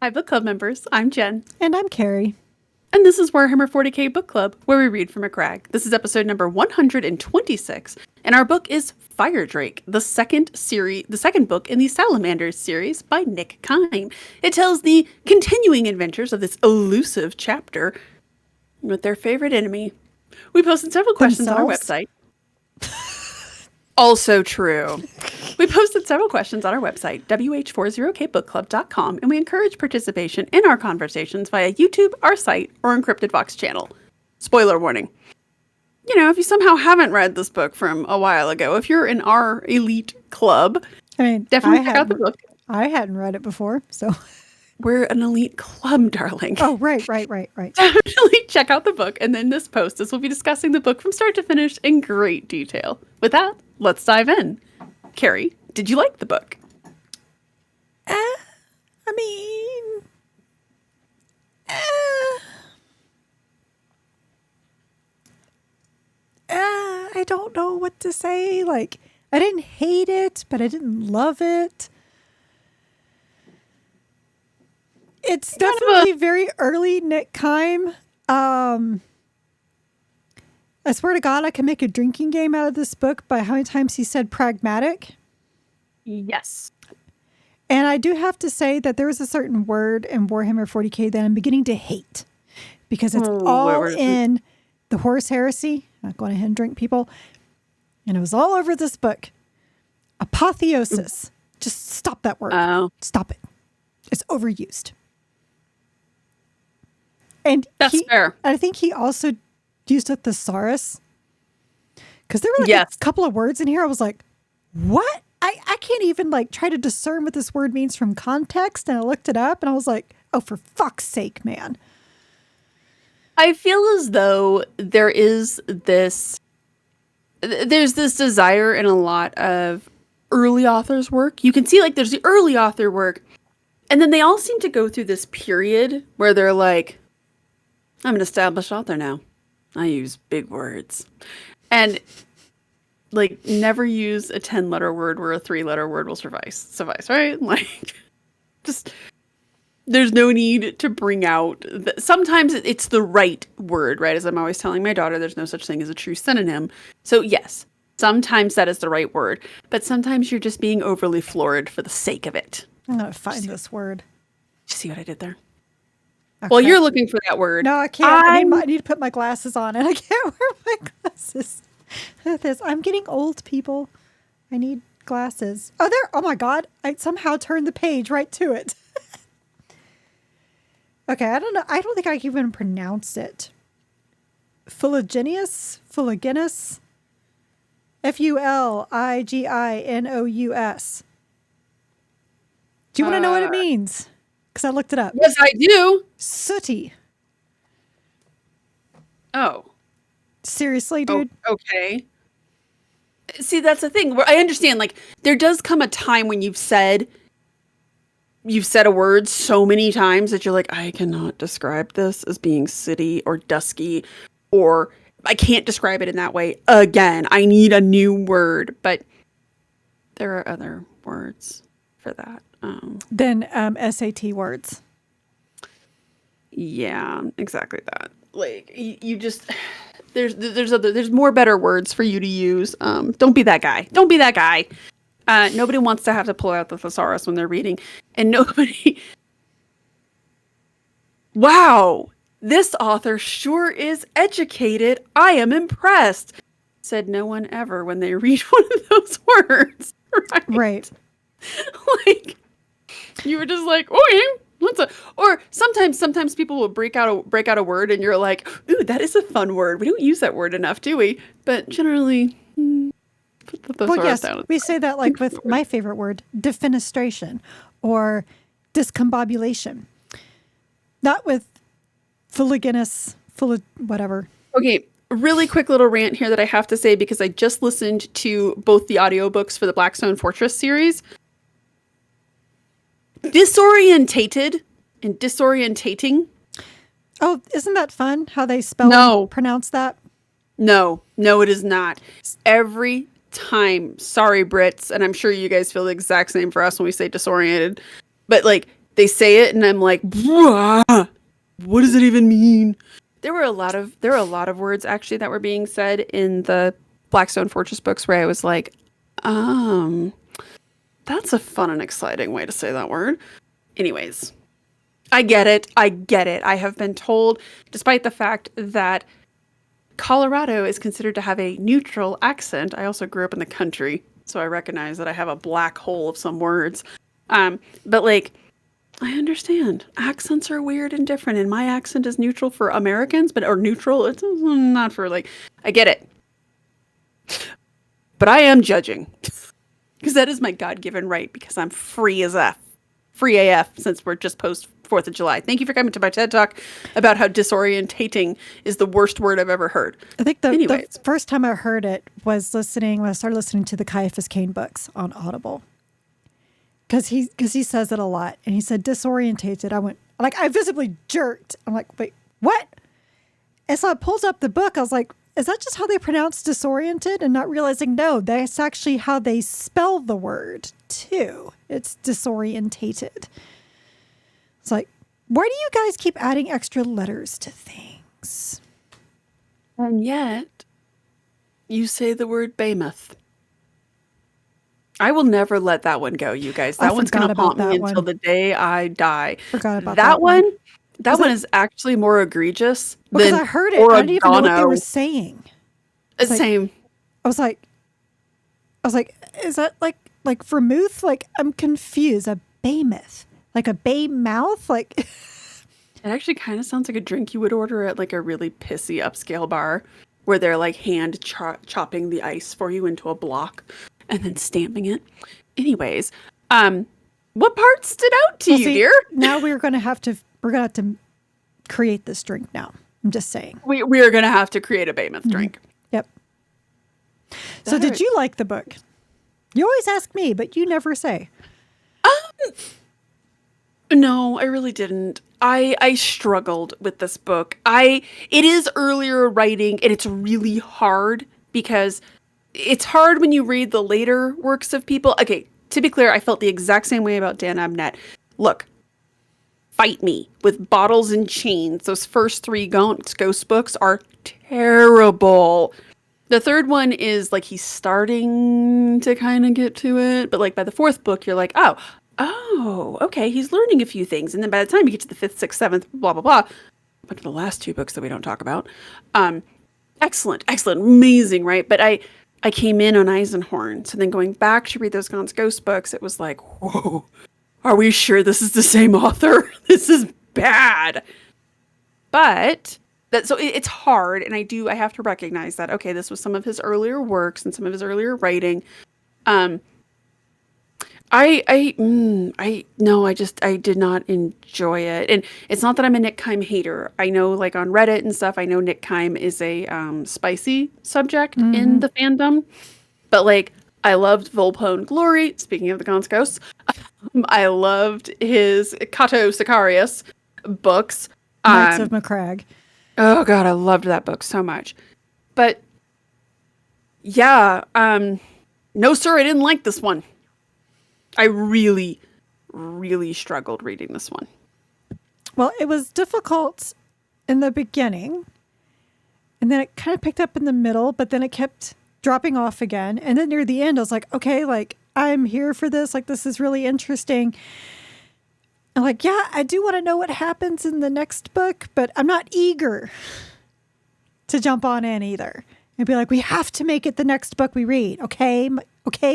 Hi, book club members. I'm Jen. And I'm Carrie. And this is Warhammer 40k Book Club, where we read from a crag. This is episode number 126, and our book is Firedrake, the second book in the Salamanders series by Nick Kyme. It tells the continuing adventures of this elusive chapter with their favorite enemy. We posted several questions on our website. Also true. We posted several questions on our website, WH40kbookclub.com, and we encourage participation in our conversations via YouTube, our site, or Encrypted Vox channel. Spoiler warning. You know, if you somehow haven't read this book from a while ago, if you're in our elite club, definitely check out the book. I hadn't read it before, so... We're an elite club, darling. Oh, right. Definitely check out the book, and then this post, as we'll be discussing the book from start to finish in great detail. With that, let's dive in. Carrie, did you like the book? I don't know what to say. Like, I didn't hate it, but I didn't love it. It's definitely very early Nick Kyme. I swear to God, I can make a drinking game out of this book by how many times he said pragmatic. Yes. And I do have to say that there is a certain word in Warhammer 40k that I'm beginning to hate because it's all in the Horus Heresy. I'm not going ahead and drink, people. And it was all over this book. Apotheosis. Just stop that word. Oh. Stop it. It's overused. And that's fair. I think he also used a thesaurus. Because there were like a couple of words in here. I was like, what? I can't even like try to discern what this word means from context. And I looked it up and I was like, oh, for fuck's sake, man. I feel as though there's this desire in a lot of early authors' work. You can see like there's the early author work. And then they all seem to go through this period where they're like, I'm an established author now. I use big words. And like never use a 10-letter word where a 3-letter word will suffice, right? Like just there's no need to bring out sometimes it's the right word, right? As I'm always telling my daughter, there's no such thing as a true synonym. So yes, sometimes that is the right word, but sometimes you're just being overly florid for the sake of it. I'm going to find this word. Did you see what I did there? Okay. Well, you're looking for that word. No, I can't. I need to put my glasses on, and I can't wear my glasses. I'm getting old, people. I need glasses. Oh, there. Oh, my God. I somehow turned the page right to it. Okay, I don't know. I don't think I can even pronounce it. Fuliginous? Fuliginous. Do you want to know what it means? Because I looked it up. Yes, I do. Sooty. Oh. Seriously, dude? Oh, okay. See, that's the thing. Where I understand, like, there does come a time when you've said a word so many times that you're like, I cannot describe this as being sooty or dusky, or I can't describe it in that way again. I need a new word. But there are other words for that. Then SAT words. Yeah, exactly that. Like you just there's more better words for you to use. Don't be that guy. Nobody wants to have to pull out the thesaurus when they're reading, and nobody. Wow, this author sure is educated. I am impressed. Said no one ever when they read one of those words. Right. Like. You were just like, okay, or sometimes people will break out a word and you're like, ooh, that is a fun word. We don't use that word enough, do we? But generally, put the thesaurus down. We say that like with my favorite word, defenestration or discombobulation. Not with whatever. Okay, really quick little rant here that I have to say because I just listened to both the audiobooks for the Blackstone Fortress series. Disorientated and disorientating. Oh, isn't that fun? How they pronounce that? No, it is not. Every time, sorry Brits, and I'm sure you guys feel the exact same for us when we say disoriented, but like they say it and I'm like, what does it even mean? There were a lot of words actually that were being said in the Blackstone Fortress books where I was like, that's a fun and exciting way to say that word. Anyways, I get it. I have been told, despite the fact that Colorado is considered to have a neutral accent. I also grew up in the country, so I recognize that I have a black hole of some words. But like, I understand. Accents are weird and different, and my accent is neutral for Americans, or neutral. It's not for like, I get it. But I am judging. Because that is my God-given right, because I'm free as F. Free AF, since we're just post 4th of July. Thank you for coming to my TED Talk about how disorientating is the worst word I've ever heard. I think the first time I heard it was when I started listening to the Caiaphas Cain books on Audible. Because he says it a lot. And he said disorientated. I visibly jerked. I'm like, wait, what? And so I pulled up the book. I was like, is that just how they pronounce disoriented? And not realizing, no, that's actually how they spell the word, too. It's disorientated. It's like, why do you guys keep adding extra letters to things? And yet, you say the word behemoth. I will never let that one go, you guys. That one's going to haunt me until the day I die. Forgot about that one. That one is actually more egregious because than I heard it. I didn't even know what they were saying. Same. I was like, is that like vermouth? Like, I'm confused. A behemoth, like a bay mouth, like. It actually kind of sounds like a drink you would order at like a really pissy upscale bar, where they're like hand chopping the ice for you into a block and then stamping it. Anyways, what part stood out to you, dear? Now we're gonna have to create this drink. Now I'm just saying we are gonna have to create a behemoth drink. Yep. So did you like the book? You always ask me, but you never say. No, I really didn't. I struggled with this book. It is earlier writing, and it's really hard because it's hard when you read the later works of people. Okay, to be clear, I felt the exact same way about Dan Abnett. Look, fight me with bottles and chains. Those first 3 ghost books are terrible. The third one is like he's starting to kind of get to it, but like by the 4th book, you're like, oh, okay, he's learning a few things. And then by the time you get to the 5th, 6th, 7th, blah, blah, blah, but the last 2 books that we don't talk about, excellent, amazing, right? But I came in on Eisenhorn. So then going back to read those Ghost books, it was like, whoa, are we sure this is the same author? This is bad. But so it's hard. And I have to recognize that, okay, this was some of his earlier works and some of his earlier writing. I did not enjoy it. And it's not that I'm a Nick Kyme hater. I know, like, on Reddit and stuff, I know Nick Kyme is a spicy subject in the fandom. But, like, I loved Volplone Glory, speaking of the Ghosts. I loved his Kato Sicarius books. Knights of Macragge. Oh, God, I loved that book so much. But, yeah, no, sir, I didn't like this one. I really, really struggled reading this one. Well, it was difficult in the beginning, and then it kind of picked up in the middle, but then it kept dropping off again. And then near the end, I was like, okay, like, I'm here for this. Like, this is really interesting. And like, yeah, I do want to know what happens in the next book, but I'm not eager to jump on in either. And be like, we have to make it the next book we read. Okay,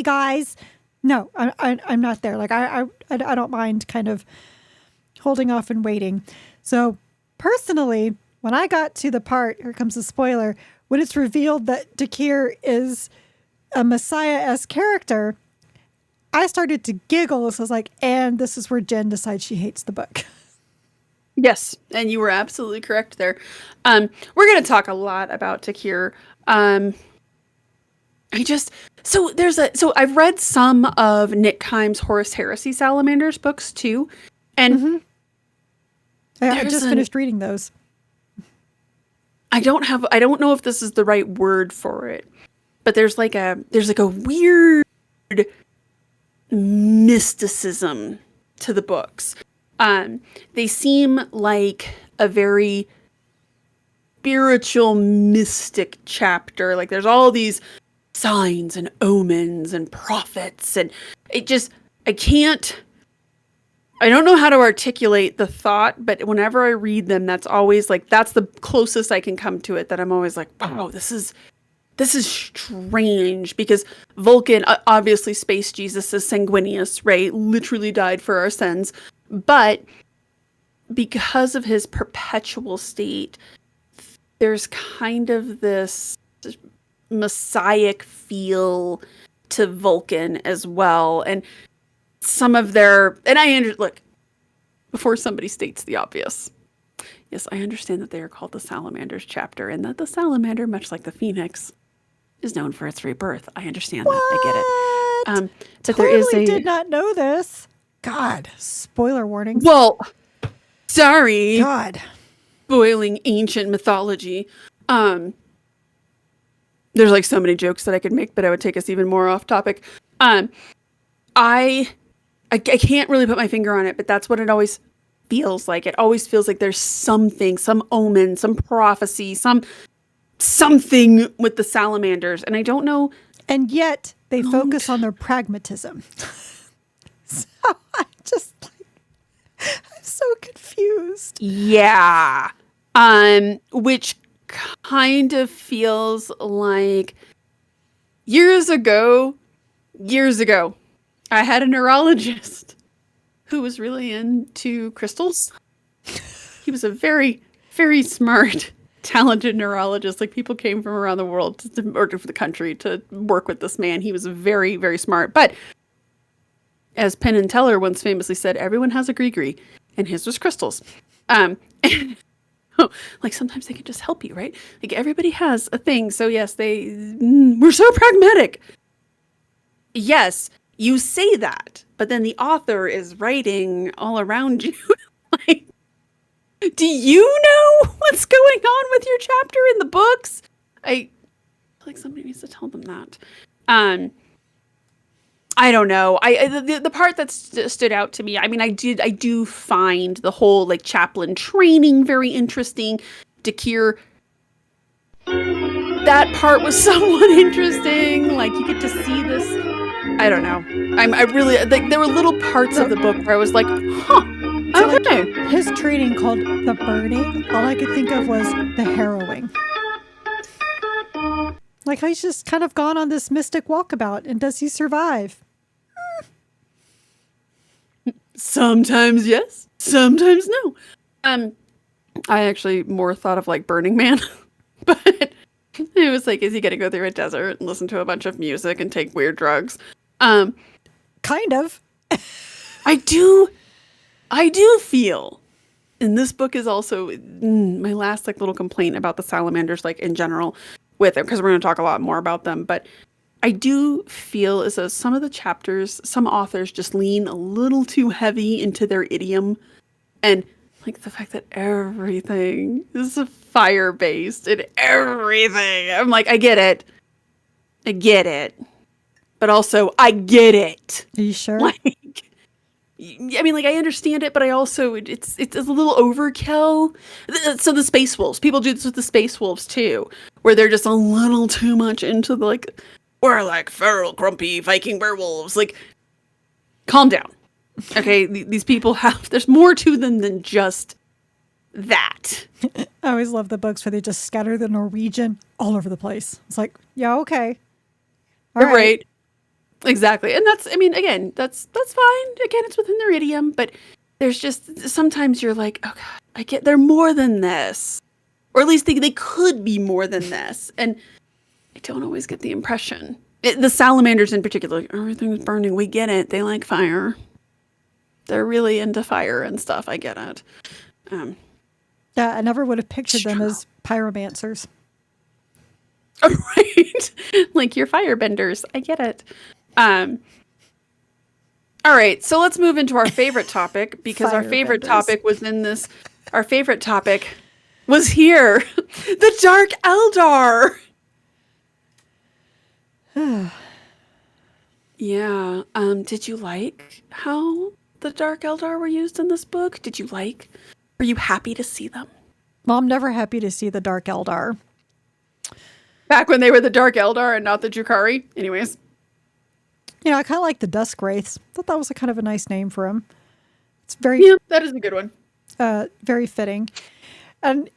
guys. No, I'm not there. Like, I don't mind kind of holding off and waiting. So personally, when I got to the part, here comes the spoiler, when it's revealed that Dakir is a Messiah-esque character, I started to giggle. So I was like, and this is where Jen decides she hates the book. Yes, and you were absolutely correct there. We're going to talk a lot about Dakir. So I've read some of Nick Kyme's Horus Heresy Salamanders books too, and I just finished reading those. I don't know if this is the right word for it, but there's like a weird mysticism to the books They seem like a very spiritual, mystic chapter. Like there's all these signs and omens and prophets, and it just, I don't know how to articulate the thought, but whenever I read them, that's always like, that's the closest I can come to it, that I'm always like, wow, this is strange, because Vulcan, obviously Space Jesus is sanguineous, right? Literally died for our sins. But because of his perpetual state, there's kind of this messiah feel to Vulcan as well. And some of their, and look, before somebody states the obvious, yes, I understand that they are called the Salamanders chapter, and that the salamander, much like the phoenix, is known for its rebirth. I understand that. I get it. But Totally did not know this. God, spoiler warnings. Well, sorry. God. Spoiling ancient mythology. There's like so many jokes that I could make, but I would take us even more off topic. I can't really put my finger on it, but that's what it always feels like. It always feels like there's something, some omen, some prophecy, something with the salamanders, and I don't know. And yet they focus on their pragmatism. So I'm so confused. Yeah. Which kind of feels like years ago, I had a neurologist who was really into crystals. He was a very, very smart, talented neurologist. Like, people came from around the world or for the country to work with this man. He was very, very smart. But as Penn and Teller once famously said, everyone has a gree-gree, and his was crystals. And like, sometimes they can just help you, right? Like, everybody has a thing. So yes, we're so pragmatic. Yes, you say that, but then the author is writing all around you. Like, do you know what's going on with your chapter in the books? I feel like somebody needs to tell them that. I don't know. The part that stood out to me, I mean, I do find the whole like chaplain training very interesting. Dakir, that part was somewhat interesting. Like, you get to see this. I don't know. I really like, there were little parts of the book where I was like, huh. So Okay. like, his training called the burning, all I could think of was the harrowing. Like, he's just kind of gone on this mystic walkabout, and does he survive? Sometimes yes, sometimes no. I actually more thought of like Burning Man, but it was like, is he gonna go through a desert and listen to a bunch of music and take weird drugs? Kind of. I do feel, and this book is also my last like little complaint about the salamanders, like in general, with it, because we're going to talk a lot more about them, but I do feel as though some of the chapters, some authors just lean a little too heavy into their idiom, and like the fact that everything is fire based and everything. I'm like, I get it, but also I get it. Are you sure? Like, I mean, like, I understand it, but I also, it's a little overkill. So the Space Wolves, people do this with the Space Wolves too, where they're just a little too much into the like, we're like feral, grumpy Viking werewolves. Like, calm down. Okay, these people there's more to them than just that. I always love the books where they just scatter the Norwegian all over the place. It's like, yeah, okay. All right. Exactly. And that's, I mean, again, that's fine. Again, it's within their idiom, but there's just, sometimes you're like, oh God, they're more than this. Or at least they could be more than this. And I don't always get the impression. The salamanders in particular, like, everything's burning. We get it. They like fire. They're really into fire and stuff. I get it. Yeah, I never would have pictured them as pyromancers. Right. Like, you're firebenders. I get it. All right, so let's move into our favorite topic, because our favorite topic was in this. Our favorite topic was here. The Dark Eldar. Yeah. Did you like how the Dark Eldar were used in this book? Were you happy to see them? Well, I'm never happy to see the Dark Eldar. Back when they were the Dark Eldar and not the Drukhari? Anyways. I kind of like the Dusk Wraiths. Thought that was a kind of a nice name for them. It's Yeah, that is a good one. Very fitting. And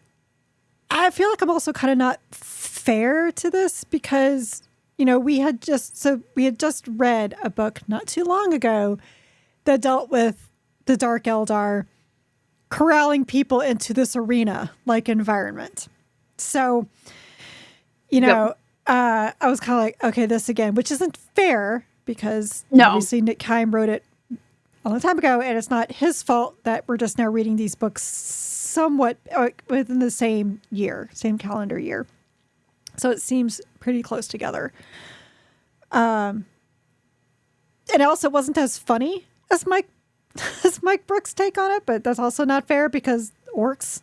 I feel like I'm also kind of not fair to this because, we had just read a book not too long ago that dealt with the Dark Eldar corralling people into this arena-like environment. So, I was kind of like, okay, this again, which isn't fair because obviously Nick Kyme wrote it a long time ago, and it's not his fault that we're just now reading these books somewhat within the same calendar year. So it seems pretty close together. And it also wasn't as funny as Mike Brooks' take on it, but that's also not fair because orcs.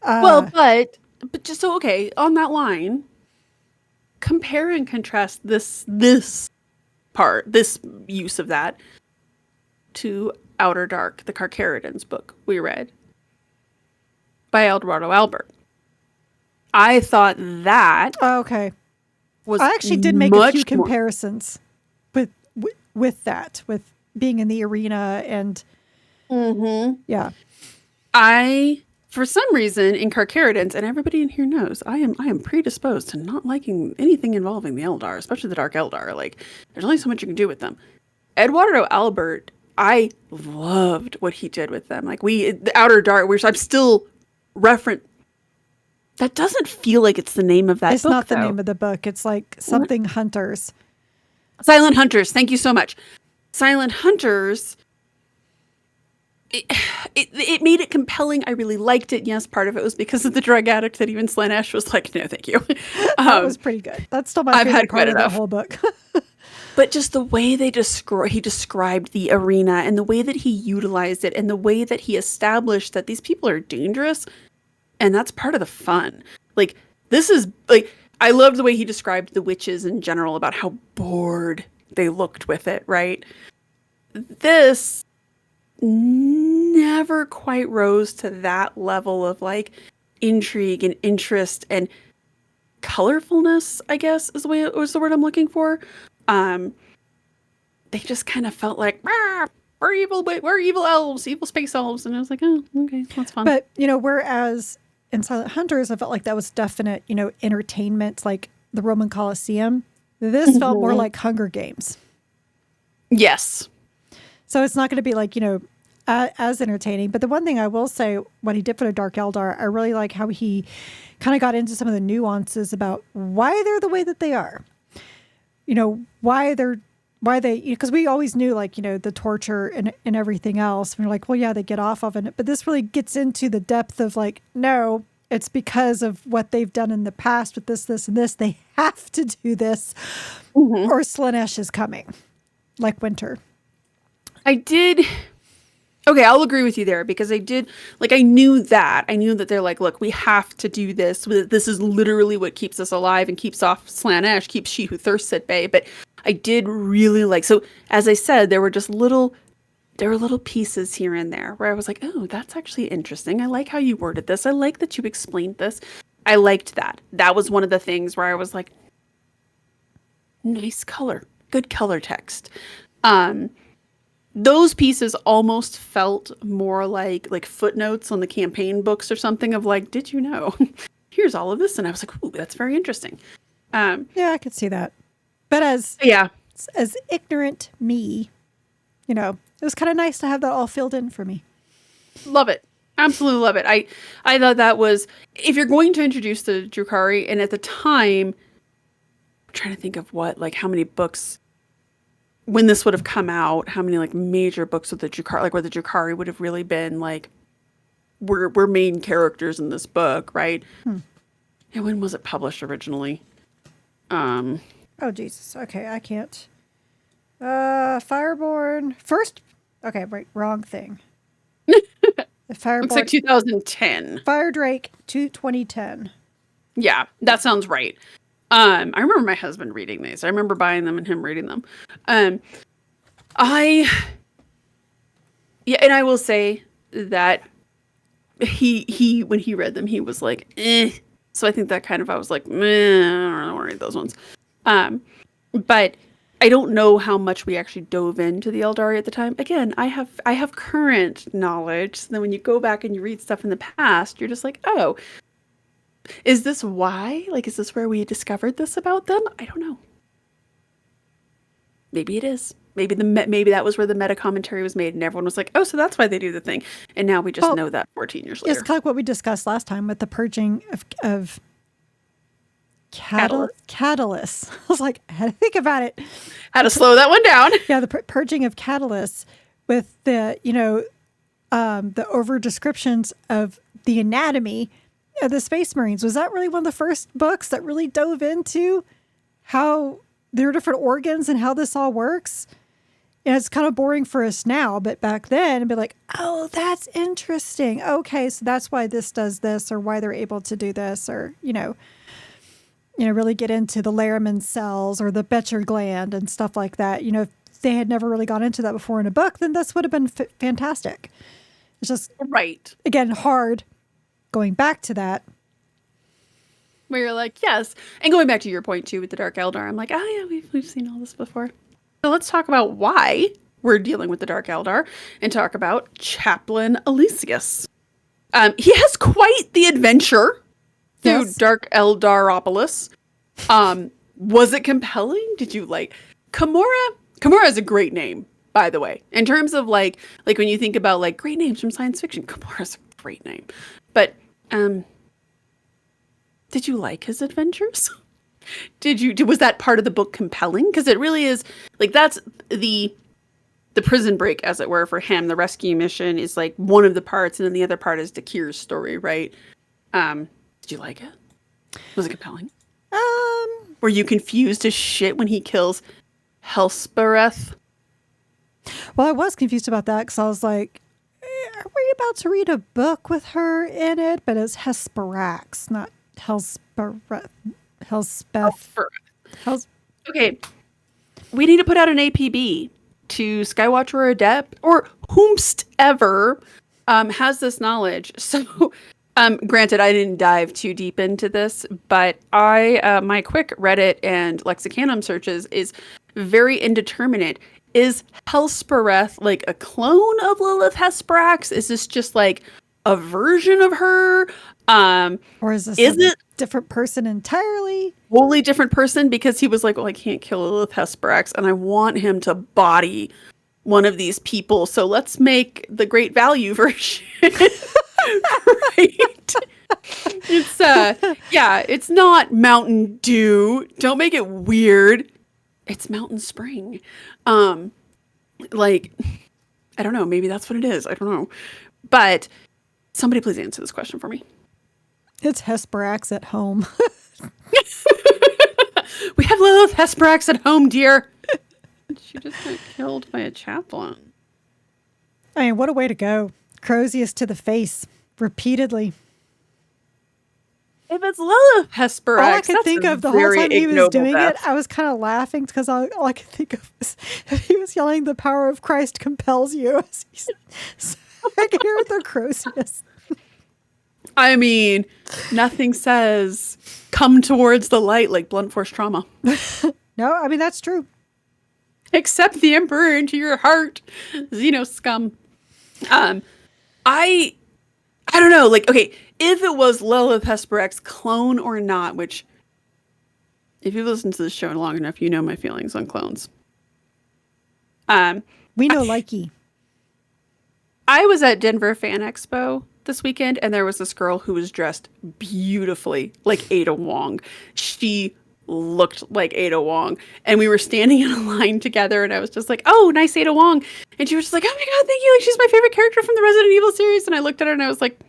But just so, okay, on that line, compare and contrast this use of that to Outer Dark, the Carcharodon's book we read by Eduardo Albert. I thought that was I actually did make a few comparisons with that, with being in the arena and yeah. I, for some reason, in Carcharodon's, and everybody in here knows, I am predisposed to not liking anything involving the Eldar, especially the Dark Eldar. Like, there's only so much you can do with them. Eduardo Albert, I loved what he did with them. Like, the Outer Dark, which I'm still referent. That doesn't feel like it's the name of that book, It's not the name of the book. It's like something Hunters. Silent Hunters. Thank you so much. Silent Hunters. It made it compelling. I really liked it. Yes, part of it was because of the drug addict that even Slanesh was like, no, thank you. That was pretty good. That's still my favorite part of the whole book. But just the way he described the arena and the way that he utilized it and the way that he established that these people are dangerous. And that's part of the fun. Like, this is, like, I loved the way he described the witches in general about how bored they looked with it, right? This never quite rose to that level of, like, intrigue and interest and colorfulness, I guess, was the word I'm looking for. They just kind of felt like, we're evil elves, evil space elves. And I was like, oh, okay, that's fun. But, whereas in Silent Hunters, I felt like that was definite, entertainment, like the Roman Colosseum. This felt more like Hunger Games. Yes. So it's not going to be like, as entertaining. But the one thing I will say, what he did for the Dark Eldar, I really like how he kind of got into some of the nuances about why they're the way that they are. Why they, because we always knew, like, the torture and everything else. And we're like, well, yeah, they get off of it. But this really gets into the depth of, like, no, it's because of what they've done in the past with this, and this. They have to do this or Slanesh is coming, like winter. Okay, I'll agree with you there because I knew that they're like, look, we have to do this. This is literally what keeps us alive and keeps off Slanesh, keeps she who thirsts at bay. But I did really like, so as I said, there were little pieces here and there where I was like, oh, that's actually interesting. I like how you worded this. I like that you explained this. I liked that. That was one of the things where I was like, nice color, good color text. Those pieces almost felt more like footnotes on the campaign books or something of like, did you know? Here's all of this. And I was like, ooh, that's very interesting. Yeah, I could see that. But as ignorant me, it was kind of nice to have that all filled in for me. Love it. Absolutely love it. I thought that was, if you're going to introduce the Drukhari, and at the time, I'm trying to think of how many books, when this would have come out, how many major books of the Drukhari, where the Drukhari would have really been we're main characters in this book, right? And when was it published originally? Oh, Jesus. Okay, I can't. Fireborn. First. Okay, right. Wrong thing. Fireborn. Looks like 2010. Firedrake 2010. Yeah, that sounds right. I remember my husband reading these. I remember buying them and him reading them. Yeah, and I will say that he when he read them, he was like, eh. So I think that kind of, I was like, meh, I don't want to read those ones. But I don't know how much we actually dove into the Eldari at the time. Again, I have current knowledge. So then when you go back and you read stuff in the past, you're just like, oh, is this why? Like, is this where we discovered this about them? I don't know. Maybe it is. Maybe maybe that was where the meta commentary was made, and everyone was like, "Oh, so that's why they do the thing." And now we just know that 14 years later. It's kind of what we discussed last time with the purging of catalysts. I was like, I had to think about it. How to slow that one down. Yeah, the purging of catalysts with the the over descriptions of the anatomy of the Space Marines. Was that really one of the first books that really dove into how there are different organs and how this all works? And it's kind of boring for us now, but back then it'd be like, oh, that's interesting. Okay, so that's why this does this, or why they're able to do this, or really get into the Laraman cells or the Becher gland and stuff like that. If they had never really gone into that before in a book, then this would have been fantastic. It's just, right, again, hard going back to that. Where you're like, yes. And going back to your point too with the Dark Eldar, I'm like, oh yeah, we've seen all this before. So let's talk about why we're dealing with the Dark Eldar and talk about Chaplain Elysius. He has quite the adventure through Dark Eldaropolis. Was it compelling? Did you like Kimura? Kimura is a great name, by the way. In terms of like when you think about like great names from science fiction, Kimura is a great name. But did you like his adventures? Was that part of the book compelling? Because it really is, like, that's the prison break, as it were, for him. The rescue mission is like one of the parts, and then the other part is Dakir's story, right? Did you like it? Was it compelling? Were you confused as shit when he kills Helspereth? Well, I was confused about that because I was like, are we about to read a book with her in it? But it's Hesperax, not Helspereth. Okay, we need to put out an APB to Skywatcher or Adept or whomst ever has this knowledge. So, granted, I didn't dive too deep into this, but my quick Reddit and Lexicanum searches is very indeterminate. Is Helspereth like a clone of Lilith Hesperax? Is this just like a version of her? Or is this a different person entirely? Wholly different person, because he was like, well, I can't kill Lilith Hesperax and I want him to body one of these people. So let's make the great value version. Right? It's it's not Mountain Dew. Don't make it weird. It's Mountain Spring. Like, I don't know. Maybe that's what it is. I don't know. But somebody please answer this question for me. It's Hesperax at home. We have Lilith Hesperax at home, dear. She just got killed by a chaplain. I mean, what a way to go. Crozius to the face repeatedly. If it's Lilith Hesperax, all I could think of the whole time he was doing it, I was kind of laughing because all I could think of was he was yelling, "The power of Christ compels you." So I could hear the Crozius. I mean, nothing says come towards the light like blunt force trauma. No, I mean, that's true. Accept the Emperor into your heart, Xeno scum. I don't know. Like, okay, if it was Lilith Hesperax clone or not, which if you've listened to this show long enough, you know my feelings on clones. We know Likey. I was at Denver Fan Expo this weekend, and there was this girl who was dressed beautifully like Ada Wong. She looked like Ada Wong, and we were standing in a line together, and I was just like, oh, nice Ada Wong. And she was just like, oh my god, thank you, like she's my favorite character from the Resident Evil series. And I looked at her and I was like,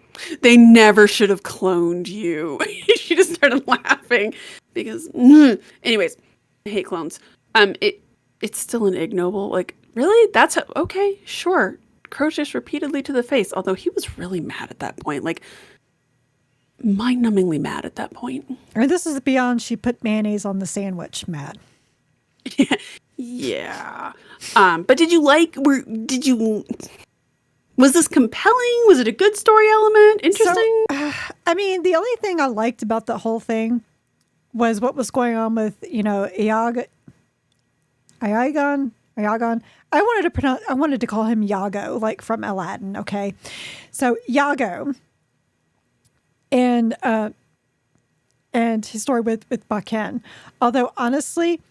they never should have cloned you. She just started laughing because anyways, I hate clones. It's still an ignoble, like, really? That's okay, sure. Crozius repeatedly to the face, although he was really mad at that point, like mind-numbingly mad at that point. I mean, this is beyond she put mayonnaise on the sandwich mad. Yeah. But did you Was this compelling? Was it a good story element? Interesting? So, I mean, the only thing I liked about the whole thing was what was going on with, Iagon. I wanted to call him Iago, like from Aladdin. Okay. So Iago and his story with Bakken. Although honestly,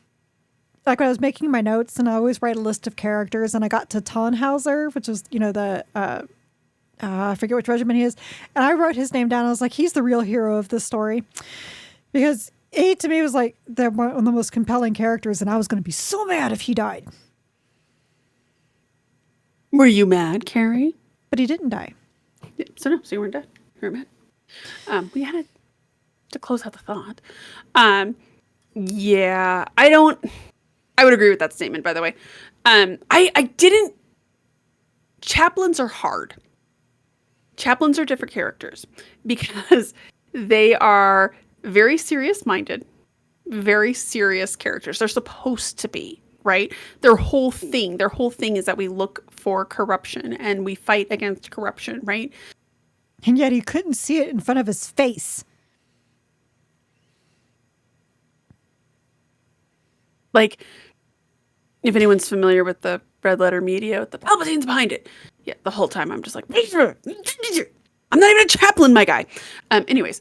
like when I was making my notes, and I always write a list of characters, and I got to Tannhauser, which is, I forget which regiment he is. And I wrote his name down. I was like, he's the real hero of this story. Because he, to me, was like one of the most compelling characters, and I was going to be so mad if he died. Were you mad, Carrie? But he didn't die. Yeah, so you weren't dead. You were mad. We had to close out the thought. Yeah, I would agree with that statement, by the way. I didn't. Chaplains are hard. Chaplains are different characters because they are very serious-minded, very serious characters. They're supposed to be, right? Their whole thing is that we look for corruption and we fight against corruption, right? And yet he couldn't see it in front of his face. Like, if anyone's familiar with the Red Letter Media, with the Palpatine's behind it. Yeah, the whole time I'm just like, I'm not even a chaplain, my guy. Anyways,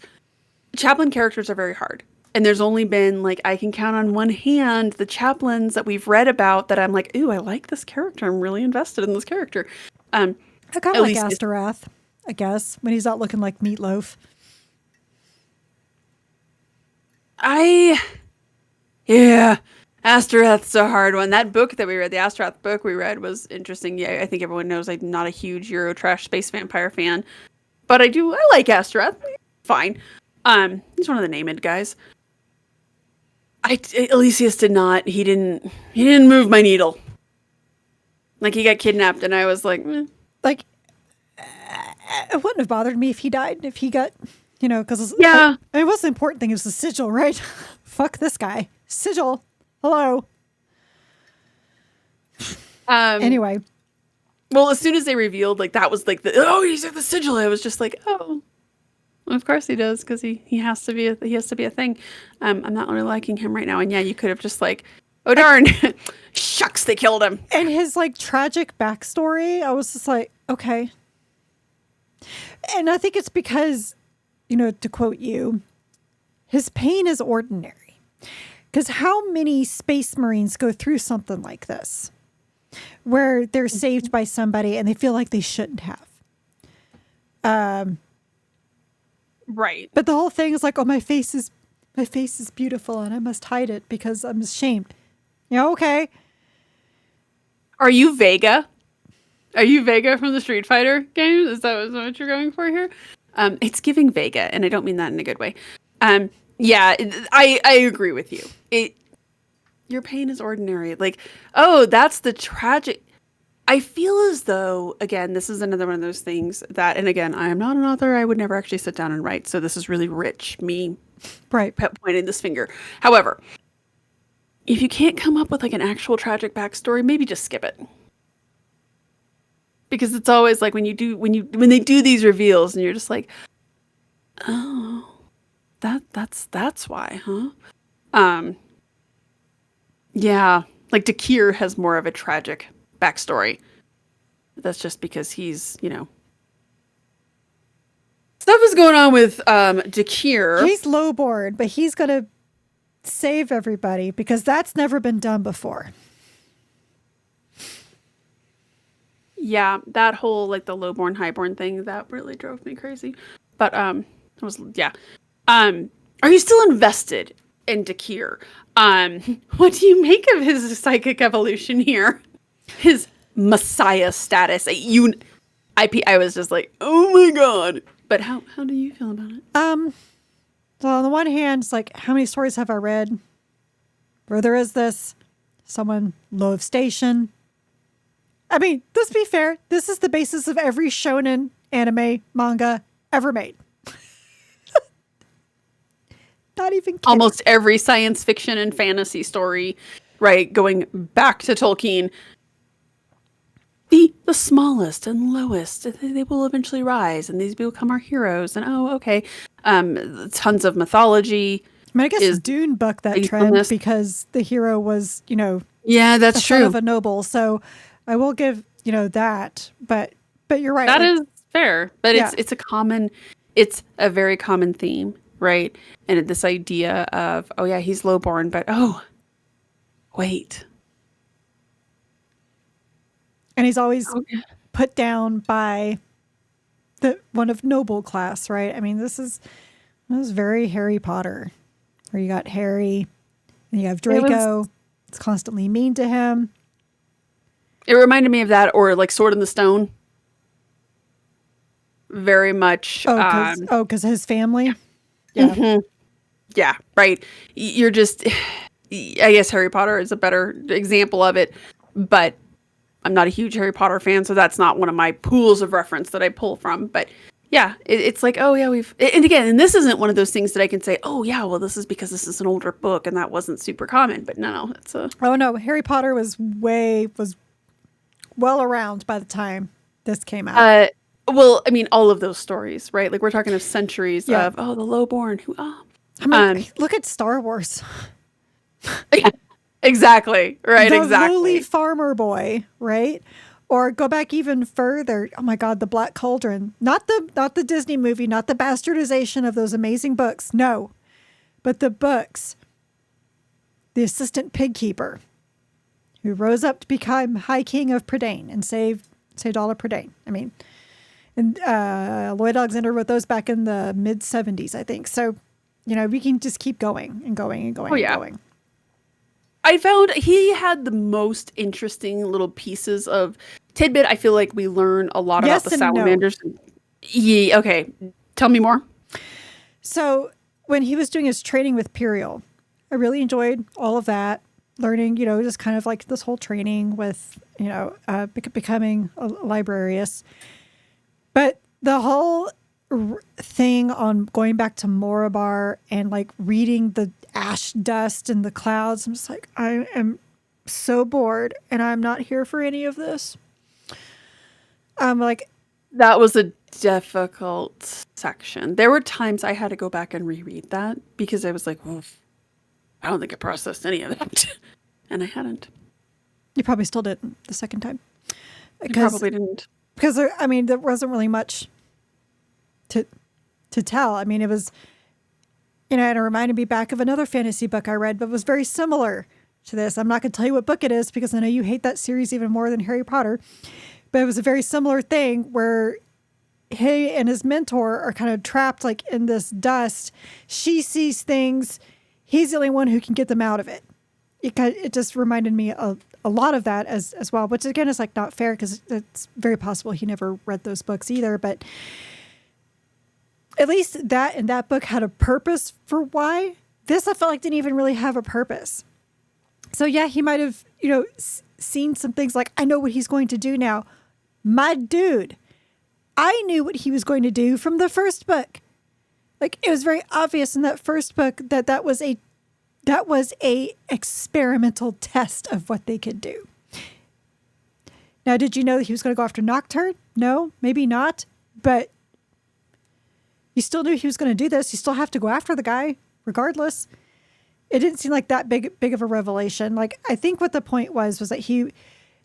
chaplain characters are very hard. And there's only been, like, I can count on one hand the chaplains that we've read about that I'm like, ooh, I like this character. I'm really invested in this character. I kind of like Asterath, I guess, when he's not looking like Meatloaf. Yeah, Asterath's a hard one. That book that we read, the Asterath book we read, was interesting. Yeah, I think everyone knows I'm not a huge Eurotrash space vampire fan, but I like Asterath. Fine. He's one of the named guys. Elysius did not. He didn't move my needle. Like, he got kidnapped, and I was like, Like, it wouldn't have bothered me if he died, if he got, because yeah. I mean, what's the important thing is the sigil, right? Fuck this guy. Sigil. Hello. Anyway. Well, as soon as they revealed, like, that was like he's at the sigil, I was just like, oh, of course he does, because he has to be a thing. I'm not really liking him right now, and yeah, you could have just like, oh darn, shucks, they killed him. And his like tragic backstory, I was just like, okay. And I think it's because, to quote you, his pain is ordinary. Because how many space marines go through something like this, where they're saved by somebody and they feel like they shouldn't have? Right. But the whole thing is like, oh, my face is beautiful and I must hide it because I'm ashamed. Yeah, okay. Are you Vega? Are you Vega from the Street Fighter games? Is that what you're going for here? It's giving Vega, and I don't mean that in a good way. Yeah, I agree with you. Your pain is ordinary. Like, oh, that's the tragic. I feel as though, again, this is another one of those things that, and again, I am not an author. I would never actually sit down and write. So this is really rich, me pointing this finger. However, if you can't come up with like an actual tragic backstory, maybe just skip it. Because it's always like when they do these reveals and you're just like, oh, that's why, huh? Yeah, like Dakir has more of a tragic backstory. That's just because he's, stuff is going on with Dakir. He's lowborn, but he's gonna save everybody because that's never been done before. Yeah, that whole like the lowborn highborn thing, that really drove me crazy. But are you still invested in Dakir? What do you make of his psychic evolution here? His messiah status. I was just like, oh my god. But how do you feel about it? So on the one hand, it's like, how many stories have I read where there is this someone low of station? I mean, let's be fair. This is the basis of every shonen anime manga ever made. Not even kidding. Almost every science fiction and fantasy story, right? Going back to Tolkien. The the smallest and lowest. They will eventually rise, and these become our heroes. And oh, okay, tons of mythology. I mean, I guess Dune bucked that trend because the hero was, yeah, that's true, son of a noble. So I will give that, but you're right. That is fair, but it's a very common theme, right? And this idea of, oh yeah, he's lowborn, but oh, wait. And he's always put down by the one of noble class, right? I mean, this is very Harry Potter, where you got Harry, and you have Draco. It's constantly mean to him. It reminded me of that, or like Sword in the Stone. Very much. Because his family. Yeah. Mm-hmm. Yeah. Right. You're just. I guess Harry Potter is a better example of it, but I'm not a huge Harry Potter fan, so that's not one of my pools of reference that I pull from. But yeah, it's like, oh yeah, and this isn't one of those things that I can say, oh yeah, well this is because this is an older book and that wasn't super common. But no, it's a. Oh no, Harry Potter was well around by the time this came out. Well, I mean, all of those stories, right? Like we're talking of centuries of the lowborn who. Look at Star Wars. Yeah, exactly. Right. The exactly. lowly farmer boy, right? Or go back even further. Oh my God, the Black Cauldron. Not the Disney movie, not the bastardization of those amazing books. No, but the books. The assistant pig keeper, who rose up to become High King of Prydain and saved all of Prydain. I mean, and Lloyd Alexander wrote those back in the mid 70s, I think. So, we can just keep going and going and going and going. I found he had the most interesting little pieces of tidbit. I feel like we learn a lot about the salamanders. No. Yeah, okay. Tell me more. So when he was doing his training with Puriel, I really enjoyed all of that. Learning, just kind of like this whole training with, becoming a librarius. But the whole thing on going back to Morabar and like reading the ash dust and the clouds, I'm just like, I am so bored and I'm not here for any of this. That was a difficult section. There were times I had to go back and reread that because I was like, well, I don't think I processed any of that. And I hadn't. You probably still didn't the second time. You probably didn't. Because there wasn't really much to tell. I mean, it was, and it reminded me back of another fantasy book I read, but was very similar to this. I'm not going to tell you what book it is because I know you hate that series even more than Harry Potter. But it was a very similar thing where he and his mentor are kind of trapped like in this dust. She sees things. He's the only one who can get them out of it. It just reminded me of a lot of that as well, which again is like not fair because it's very possible he never read those books either. But at least that and that book had a purpose for why. This I felt like didn't even really have a purpose. So yeah, he might have, seen some things like, I know what he's going to do now. My dude, I knew what he was going to do from the first book. Like it was very obvious in that first book that was a experimental test of what they could do. Now, did you know that he was going to go after Nocturne? No, maybe not. But you still knew he was going to do this. You still have to go after the guy, regardless. It didn't seem like that big of a revelation. Like I think what the point was that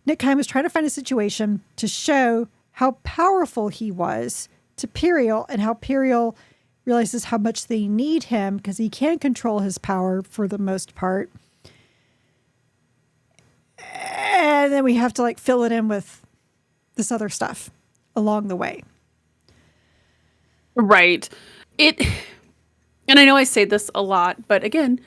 Nick Kyme was trying to find a situation to show how powerful he was to Puriel and how Puriel realizes how much they need him because he can control his power for the most part. And then we have to like fill it in with this other stuff along the way. Right. And I know I say this a lot, but again,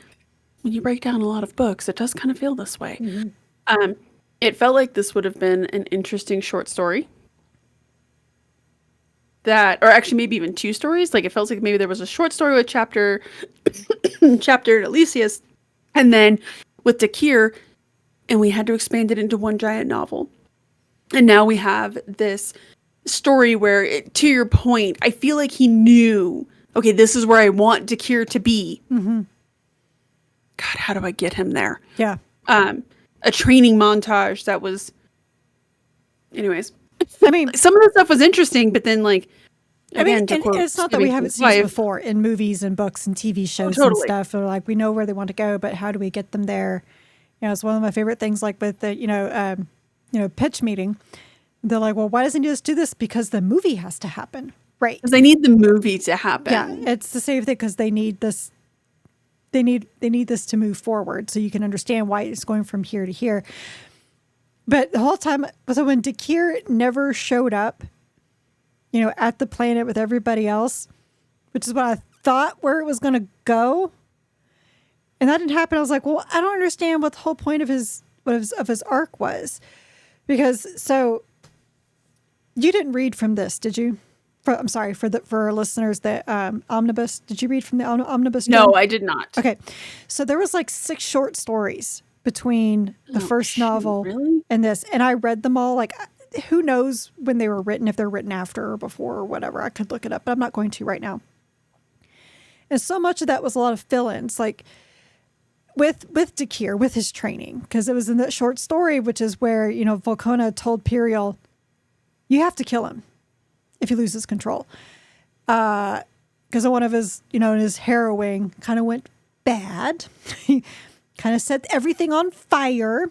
when you break down a lot of books, it does kind of feel this way. Mm-hmm. It felt like this would have been an interesting short story. Or actually maybe even two stories. Like it feels like maybe there was a short story with chapter Elysius, and then with Dakir, and we had to expand it into one giant novel. And now we have this story where, to your point, I feel like he knew, okay, this is where I want Dakir to be. Mm-hmm. God, how do I get him there? Yeah. A training montage that was, anyways. I mean, some of the stuff was interesting, but then like, again, again, and it's not that we haven't seen this before in movies and books and TV shows and stuff. Or like we know where they want to go, but how do we get them there? You know, it's one of my favorite things. Like with the pitch meeting, they're like, well, why doesn't he just do this? Because the movie has to happen, right? Because they need the movie to happen. Yeah, it's the same thing because they need this. They need this to move forward, so you can understand why it's going from here to here. But the whole time, so when Dakir never showed up, at the planet with everybody else, which is what I thought where it was going to go, and that didn't happen. I was like, well, I don't understand what the whole point of his arc was, because so you didn't read from this, did you? I'm sorry for our listeners, the omnibus. Did you read from the omnibus? No, I did not. Okay, so there was like 6 short stories between the first novel and this, and I read them all. Like, who knows when they were written, if they're written after or before or whatever. I could look it up, but I'm not going to right now. And so much of that was a lot of fill-ins, like with Dakir, with his training, because it was in that short story, which is where Volcona told Periel, "You have to kill him if he loses control," because one of his, his harrowing kind of went bad. He kind of set everything on fire.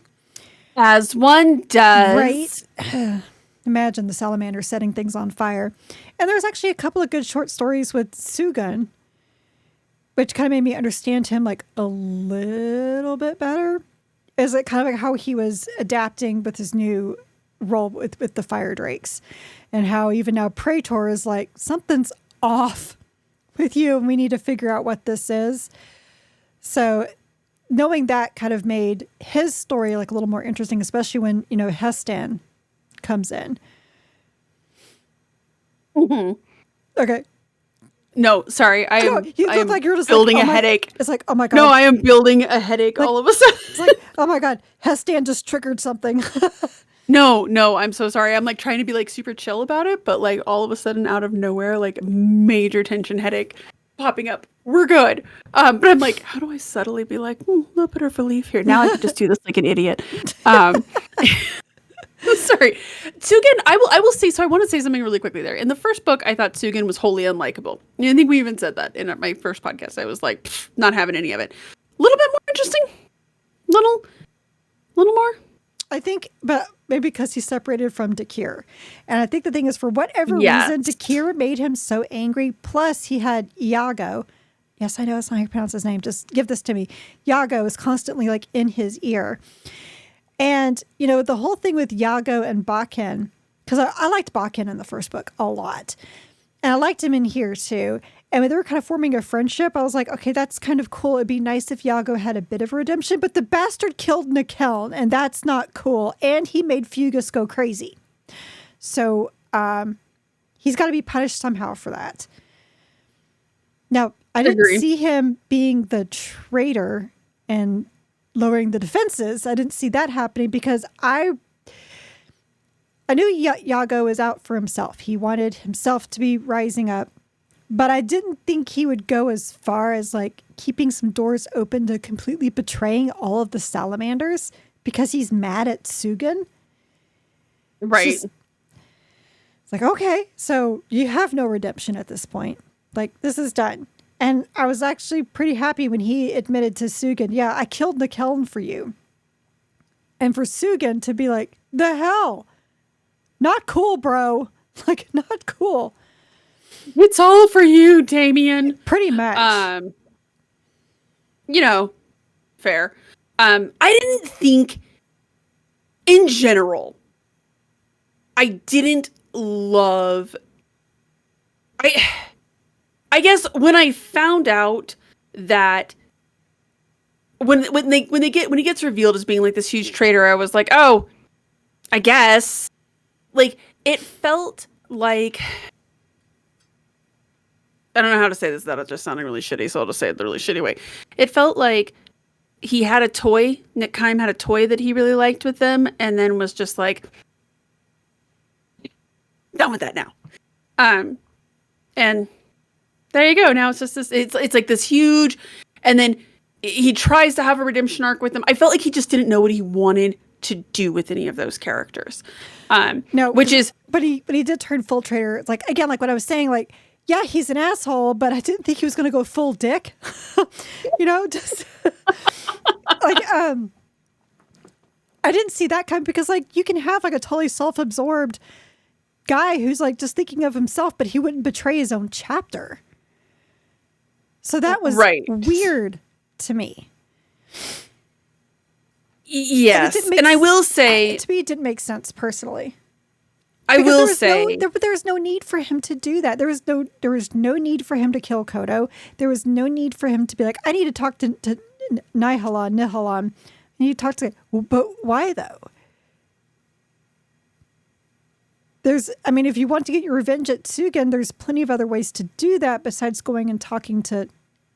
As one does. Right. Imagine the salamander setting things on fire. And there's actually a couple of good short stories with Sugun, which kind of made me understand him like a little bit better. Is it kind of like how he was adapting with his new role with the Firedrakes, and how even now Praetor is like, something's off with you and we need to figure out what this is. So knowing that kind of made his story like a little more interesting, especially when, Hestan comes in. Mm-hmm. Okay. No, sorry. You look like you're just building like, a headache. It's like, oh my God. No, I am building a headache all of a sudden. It's like, oh my God, Hestan just triggered something. No, I'm so sorry. I'm like trying to be like super chill about it, but like all of a sudden out of nowhere, like major tension headache popping up. We're good. But I'm like, how do I subtly be like, a little bit of relief here? Now I can just do this like an idiot. Sorry. Sugan, I will say, so I want to say something really quickly there. In the first book, I thought Sugan was wholly unlikable. I think we even said that in my first podcast. I was like, not having any of it. A little bit more interesting. Little more. I think, but maybe because he's separated from Dakir. And I think the thing is, for whatever reason, Dakir made him so angry. Plus, he had Iago. Yes, I know it's not how you pronounce his name. Just give this to me. Iago is constantly like in his ear. And, the whole thing with Iago and Bakken, because I liked Bakken in the first book a lot. And I liked him in here too. And when they were kind of forming a friendship, I was like, okay, that's kind of cool. It'd be nice if Iago had a bit of a redemption, but the bastard killed Nikel, and that's not cool. And he made Fugus go crazy. So he's got to be punished somehow for that. Now, I didn't see him being the traitor and lowering the defenses. I didn't see that happening because I knew Iago is out for himself. He wanted himself to be rising up. But I didn't think he would go as far as like keeping some doors open to completely betraying all of the salamanders because he's mad at Sugan. Right. It's like, okay, so you have no redemption at this point. Like, this is done. And I was actually pretty happy when he admitted to Sugan, yeah, I killed Nikeln for you. And for Sugan to be like, the hell? Not cool, bro. Like, not cool. It's all for you, Damien. Pretty much. Fair. I didn't think, in general, I didn't love. I guess when I found out that when he gets revealed as being like this huge traitor, I was like, oh, I guess. Like, it felt like, I don't know how to say this without it just sounding really shitty, so I'll just say it the really shitty way. It felt like he had a toy, Nick Kyme had a toy that he really liked with them, and then was just like, done with that now. And there you go. Now it's just this, it's like this huge, and then he tries to have a redemption arc with them. I felt like he just didn't know what he wanted to do with any of those characters. No, which is, but he did turn full traitor. It's like, again, like what I was saying, like, yeah, he's an asshole, but I didn't think he was going to go full dick. Just like, I didn't see that coming, because like you can have like a totally self-absorbed guy who's like just thinking of himself, but he wouldn't betray his own chapter. So that was weird to me. Yes. And I will say, to me, it didn't make sense personally. I will say there was no need for him to do that. There was no need for him to kill Kodo. There was no need for him to be like, I need to talk to Nihalan. I need to talk to, but why though? If you want to get your revenge at Tsugen, there's plenty of other ways to do that besides going and talking to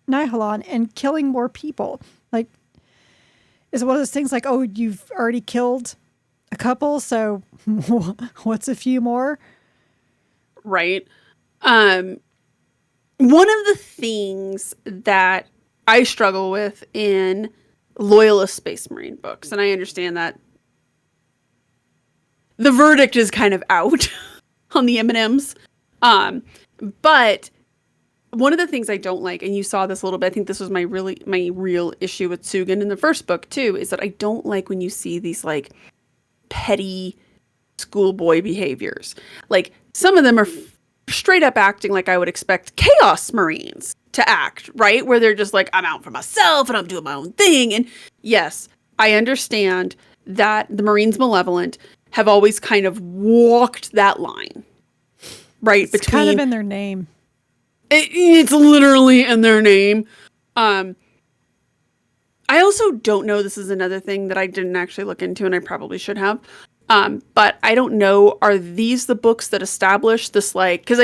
Nihalan and killing more people. Like, is it one of those things like, oh, you've already killed a couple, so what's a few more? Right. One of the things that I struggle with in Loyalist Space Marine books, and I understand that the verdict is kind of out on the M&Ms, but one of the things I don't like, and you saw this a little bit, I think this was my real issue with Tsugen in the first book too, is that I don't like when you see these like petty schoolboy behaviors. Like some of them are straight up acting like I would expect Chaos Marines to act, right? Where they're just like, I'm out for myself and I'm doing my own thing. And yes, I understand that the Marines Malevolent have always kind of walked that line, right? It's kind of in their name. It's literally in their name. I also don't know, this is another thing that I didn't actually look into and I probably should have. But I don't know, are these the books that establish this, like, because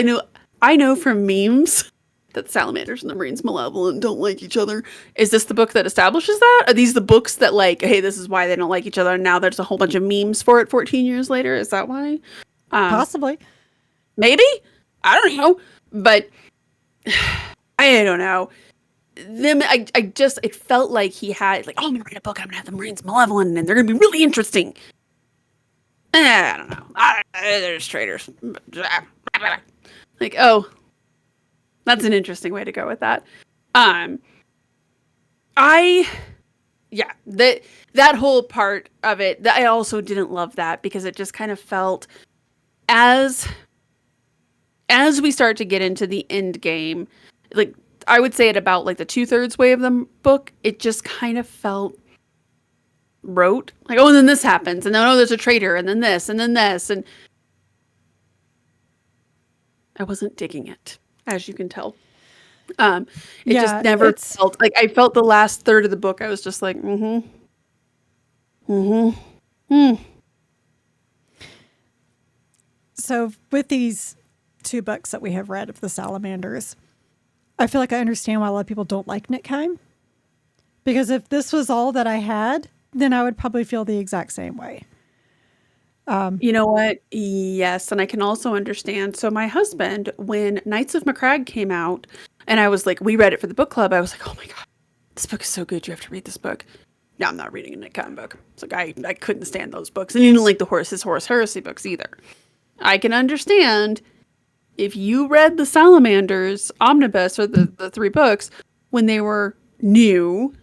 I know from memes that Salamanders and the Marines Malevolent don't like each other. Is this the book that establishes that? Are these the books that like, hey, this is why they don't like each other, and now there's a whole bunch of memes for it 14 years later? Is that why? Possibly. Maybe? I don't know. But I don't know. It felt like he had, like, oh, I'm going to write a book, I'm going to have the Marines Malevolent, and they're going to be really interesting. I don't know. They're just traitors. Like, oh, that's an interesting way to go with that. That whole part of it, I also didn't love that, because it just kind of felt as we start to get into the end game, like I would say at about like the 2/3 way of the book, it just kind of felt rote. Like, oh, and then this happens, and then, oh, there's a traitor, and then this, and then this, and I wasn't digging it, as you can tell. It just never felt like, I felt the last third of the book, I was just like, So with these 2 books that we have read of the Salamanders, I feel like I understand why a lot of people don't like Nick Kyme. Because if this was all that I had, then I would probably feel the exact same way. You know what? Yes, and I can also understand. So my husband, when Knights of Macragge came out, and I was like, we read it for the book club, I was like, oh my God, this book is so good, you have to read this book. No, I'm not reading a Nick Kyme book. It's like, I couldn't stand those books. And he didn't like his Horus Heresy books either. I can understand if you read the Salamanders Omnibus, or the 3 books, when they were new.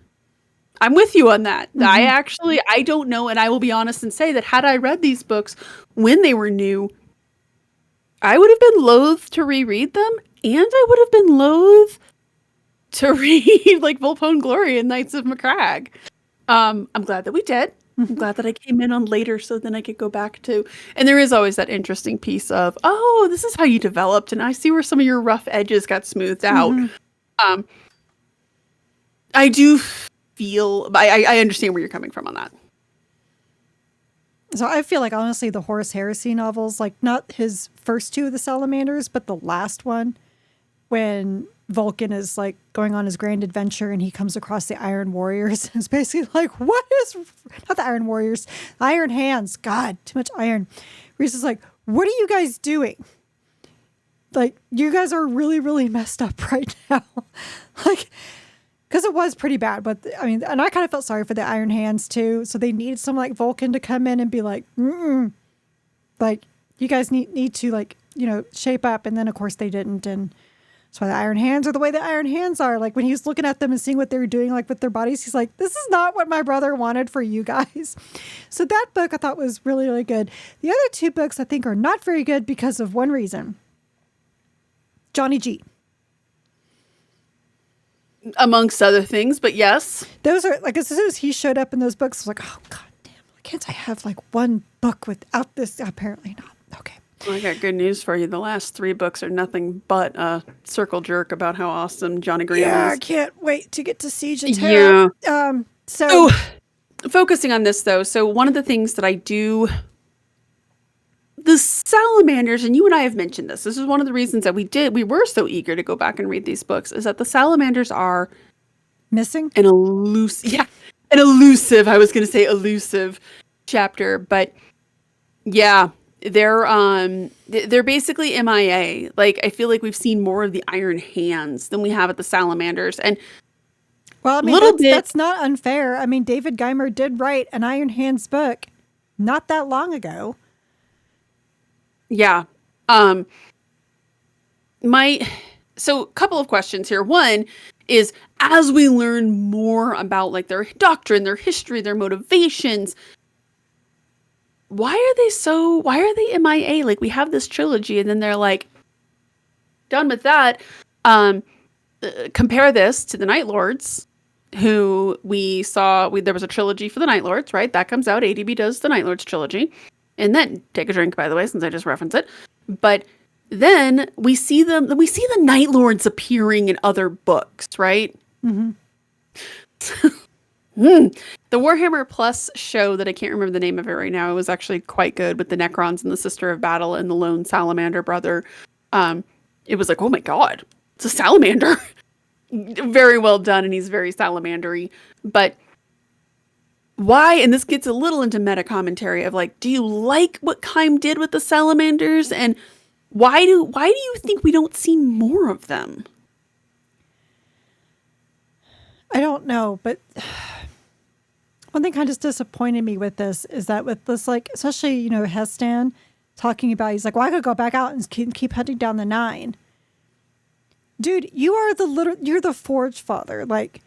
I'm with you on that. Mm-hmm. I don't know, and I will be honest and say that had I read these books when they were new, I would have been loath to reread them, and I would have been loath to read like Volpone Glory and Knights of Macragge. I'm glad that we did. I'm glad that I came in on later, so then I could go back to, and there is always that interesting piece of, oh, this is how you developed, and I see where some of your rough edges got smoothed out. Mm-hmm. I do feel, I understand where you're coming from on that. So I feel like, honestly, the Horus Heresy novels, like not his first 2 of the Salamanders, but the last one, when Vulcan is like going on his grand adventure and he comes across the Iron Warriors. It's basically like, what is, not the Iron Warriors, Iron Hands. God, too much iron. Reese is like, what are you guys doing? Like, you guys are really, really messed up right now. Like, Because it was pretty bad. But I mean, and I kind of felt sorry for the Iron Hands too. So they needed someone like Vulcan to come in and be like, like, you guys need to, like, you know, shape up. And then of course they didn't. And that's why the Iron Hands are the way the Iron Hands are. Like when he was looking at them and seeing what they were doing, like with their bodies, he's like, this is not what my brother wanted for you guys. So that book I thought was really, really good. The other two books I think are not very good because of one reason. Johnny G. Amongst other things, but yes. Those are, like, as soon as he showed up in those books, I was like, oh, God damn. Can't I have, like, one book without this? Apparently not. Okay. Well, I got good news for you. The last 3 books are nothing but a circle jerk about how awesome Johnny Green is. I can't wait to get to Siege of Terra. Yeah. So, focusing on this, though, so one of the things that I do... The salamanders, and you and I have mentioned this. This is one of the reasons that we were so eager to go back and read these books, is that the salamanders are missing an elusive I was going to say elusive chapter, but yeah, they're basically MIA. Like, I feel like we've seen more of the Iron Hands than we have at the salamanders, and well, I mean, that's not unfair. I mean, David Geimer did write an Iron Hands book not that long ago. Yeah. So a couple of questions here. One is, as we learn more about, like, their doctrine, their history, their motivations, why are they MIA? Like, we have this trilogy and then they're like, done with that. Compare this to the Night Lords, who we saw, there was a trilogy for the Night Lords, right? That comes out. ADB does the Night Lords trilogy. And then, take a drink, by the way, since I just referenced it. But then we see the Night Lords appearing in other books, right? Mm-hmm. The Warhammer Plus show that I can't remember the name of it right now, it was actually quite good, with the Necrons and the Sister of Battle and the lone salamander brother. It was like, oh my god, it's a salamander. Very well done, and he's very salamandery. But why, and this gets a little into meta commentary of, like, do you like what Kyme did with the salamanders, and why do you think we don't see more of them? I don't know, but one thing kind of just disappointed me with this is that with this, like, especially, you know, Hestan talking about, he's like, well, I could go back out and keep hunting down the 9. Dude, you're the Forge Father. Like,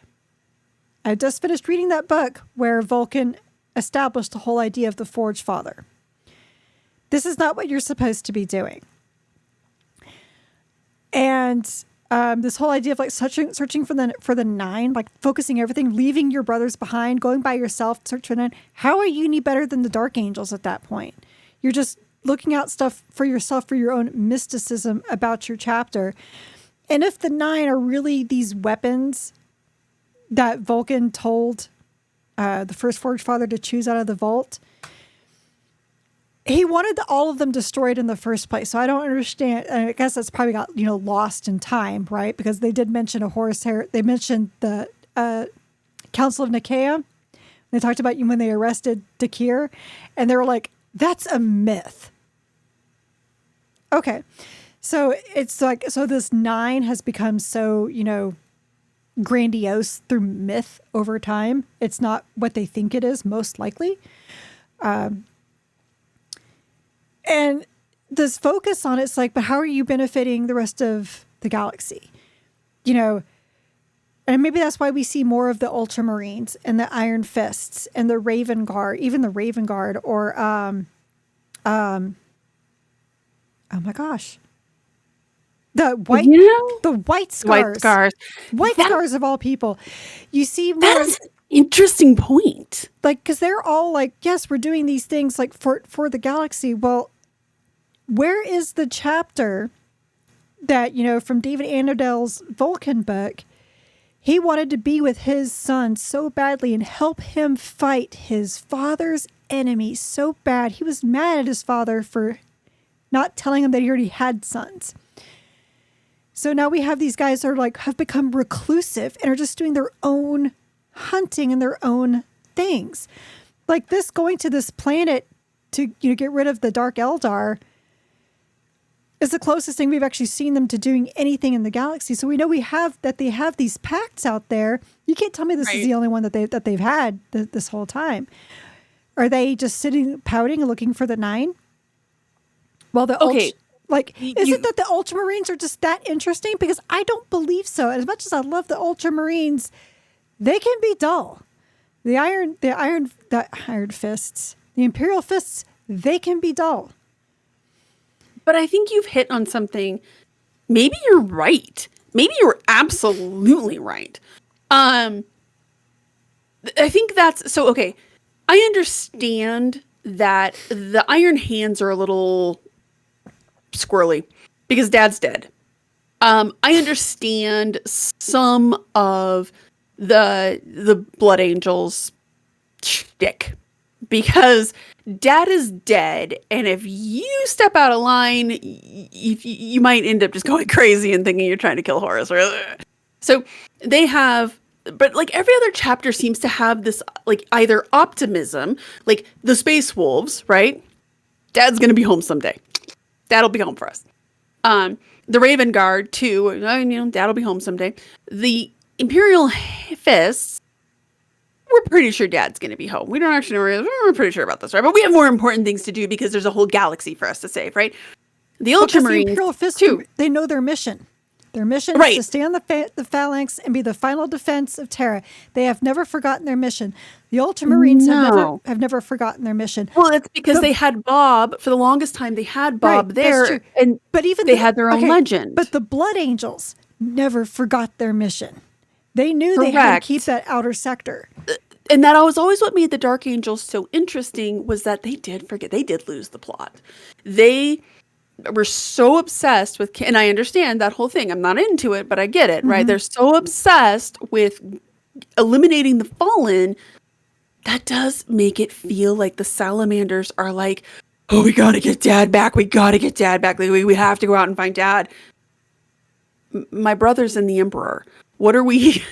I just finished reading that book where Vulcan established the whole idea of the Forge Father. This is not what you're supposed to be doing. And this whole idea of, like, searching for the 9, like focusing everything, leaving your brothers behind, going by yourself, search for 9. How are you any better than the Dark Angels at that point? You're just looking out stuff for yourself, for your own mysticism about your chapter. And if the 9 are really these weapons that Vulcan told the first Forge Father to choose out of the vault, he wanted all of them destroyed in the first place. So I don't understand. I guess that's probably got, you know, lost in time, right? Because they did mention they mentioned the Council of Nicaea. They talked about when they arrested Dakir, and they were like, that's a myth. Okay. So it's like, so this 9 has become so, you know, grandiose through myth over time. It's not what they think it is, most likely. And this focus on it's like, but how are you benefiting the rest of the galaxy? You know, and maybe that's why we see more of the Ultramarines and the Iron Fists and the Raven Guard, even the Raven Guard, or oh my gosh, the white scars, white scars of all people. You see more. That's an interesting point. Like, because they're all like, yes, we're doing these things like for the galaxy. Well, where is the chapter that, you know, from David Annandale's Vulcan book? He wanted to be with his son so badly and help him fight his father's enemies so bad. He was mad at his father for not telling him that he already had sons. So now we have these guys that are like, have become reclusive and are just doing their own hunting and their own things. Like this, going to this planet to, you know, get rid of the Dark Eldar. is the closest thing we've actually seen them to doing anything in the galaxy. So we know they have these pacts out there. You can't tell me this is the only one that they've had this whole time. Are they just sitting pouting and looking for the 9? Well, is it that the Ultramarines are just that interesting? Because I don't believe so. As much as I love the Ultramarines, they can be dull. The Iron Fists, the Imperial Fists, they can be dull. But I think you've hit on something. Maybe you're right. Maybe you're absolutely right. I think that's so. Okay, I understand that the Iron Hands are a little squirrely because Dad's dead. I understand some of the Blood Angels shtick because Dad is dead, and if you step out of line, you might end up just going crazy and thinking you're trying to kill Horus. So they have, but like every other chapter seems to have this like either optimism, like the Space Wolves, right? Dad's gonna be home someday. Dad'll be home for us. The Raven Guard too. Dad'll be home someday. The Imperial Fists. We're pretty sure Dad's going to be home. We don't actually know. We're pretty sure about this, right? But we have more important things to do because there's a whole galaxy for us to save, right? The Ultramarines, the Imperial Fists, too. They know their mission. Their mission is to stay on the phalanx and be the final defense of Terra. They have never forgotten their mission. The Ultramarines have never forgotten their mission. Well, it's because they had Bob for the longest time. They had Bob there, but even they had their own legend. But the Blood Angels never forgot their mission. They knew they had to keep that outer sector. And that was always what made the Dark Angels so interesting, was that they did forget. They did lose the plot. They were so obsessed with, and I understand that whole thing. I'm not into it, but I get it, right? They're so obsessed with eliminating the Fallen. That does make it feel like the Salamanders are like, oh, we got to get Dad back. We got to get Dad back. Like, we have to go out and find Dad. My brother's in the Emperor. What are we...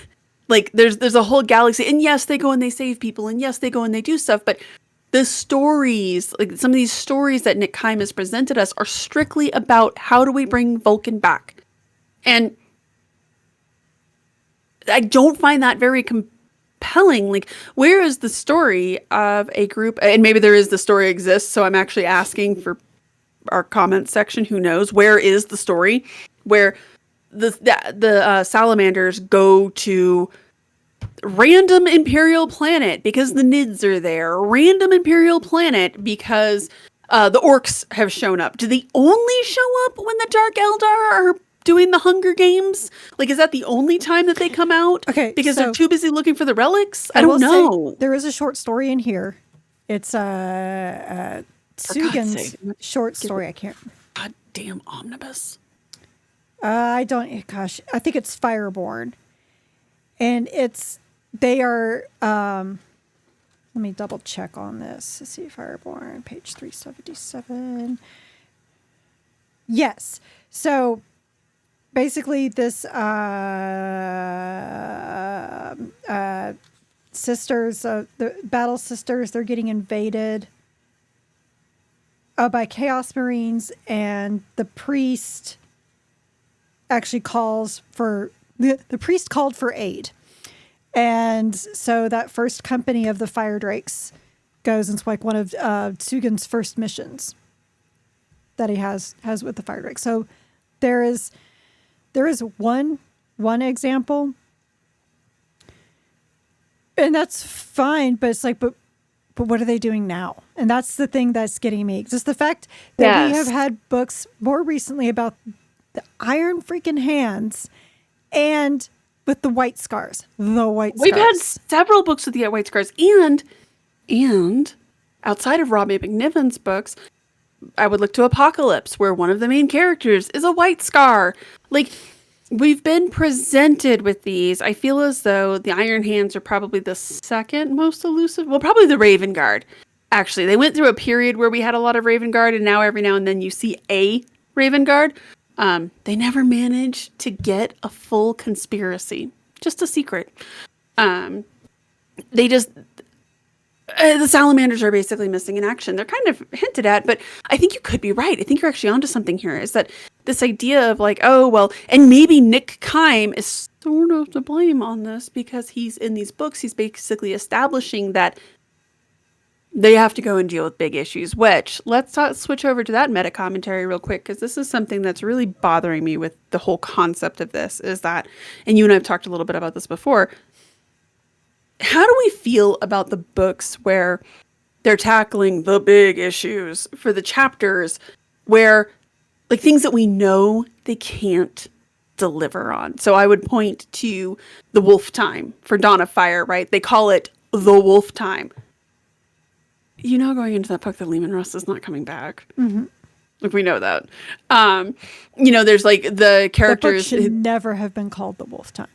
Like, there's a whole galaxy, and yes, they go and they save people, and yes, they go and they do stuff, but the stories, like some of these stories that Nick Kyme has presented us, are strictly about how do we bring Vulcan back. And I don't find that very compelling. Like, where is the story of a group, and maybe there is, the story exists, so I'm actually asking for our comment section, who knows, where is the story where the salamanders go to random Imperial planet because the Nids are there, random Imperial planet because the orcs have shown up. Do they only show up when the Dark Eldar are doing the Hunger Games? Like, is that the only time that they come out? Okay, because they're too busy looking for the relics? I don't know. There is a short story in here. It's Sugan's short story. I can't. Goddamn omnibus. I think it's Fireborn. And they are, let me double check on this. Let's see, Fireborn, page 377. Yes. So basically this, sisters, the Battle Sisters, they're getting invaded by Chaos Marines, and the priest actually calls for the priest called for aid, and so that first company of the Firedrakes goes, and it's like one of Sugan's first missions that he has with the Firedrake. So there is one example, and that's fine, but it's like, but what are they doing now? And that's the thing that's getting me. Just the fact that we have had books more recently about the Iron freaking Hands, and with the White Scars. We've had several books with the White Scars, and outside of Robbie McNiven's books, I would look to Apocalypse, where one of the main characters is a White Scar. Like, we've been presented with these. I feel as though the Iron Hands are probably the second most elusive. Well, probably the Raven Guard. Actually, they went through a period where we had a lot of Raven Guard, and now every now and then you see a Raven Guard. They never managed to get a full conspiracy, just a secret. They just, The salamanders are basically missing in action. They're kind of hinted at, but I think you could be right. I think you're actually onto something here. Is that this idea of like, oh, well, and maybe Nick Kyme is sort of to blame on this because he's in these books. He's basically establishing that they have to go and deal with big issues, which let's switch over to that meta commentary real quick, because this is something that's really bothering me with the whole concept of this is that, and you and I have talked a little bit about this before, how do we feel about the books where they're tackling the big issues for the chapters where like things that we know they can't deliver on? So I would point to the Wolf Time for Dawn of Fire, right? They call it the Wolf Time. You know, going into that book, that Lehman Russ is not coming back. Mm-hmm. Like, we know that. You know, there's like the characters. The book should never have been called The Wolf Time.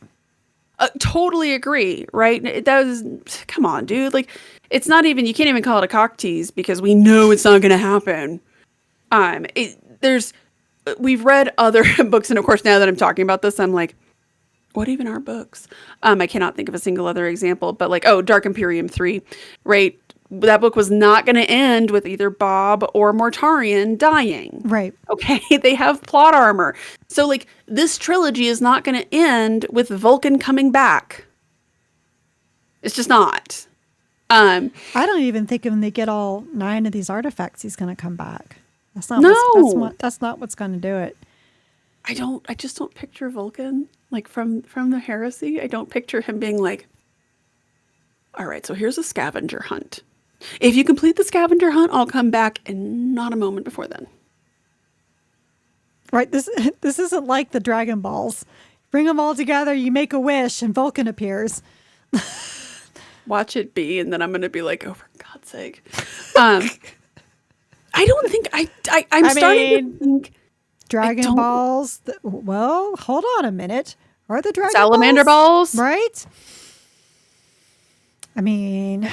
Totally agree, right? That was, come on, dude. Like, it's not even, you can't even call it a cock tease because we know it's not going to happen. We've read other books, and of course, now that I'm talking about this, I'm like, what even are books? I cannot think of a single other example, but like, oh, Dark Imperium 3, right? That book was not going to end with either Bob or Mortarion dying. Right. Okay. They have plot armor. So like this trilogy is not going to end with Vulcan coming back. It's just not. I don't even think when they get all 9 of these artifacts, he's going to come back. That's not that's not what's going to do it. I just don't picture Vulcan like from the Heresy. I don't picture him being like, all right, so here's a scavenger hunt. If you complete the scavenger hunt, I'll come back, and not a moment before then. Right. This isn't like the Dragon Balls. Bring them all together, you make a wish, and Vulcan appears. Watch it be, and then I'm going to be like, oh, for God's sake. I don't think I'm starting to think Dragon Balls. Well, hold on a minute. Are the Dragon Salamander balls? Right? I mean,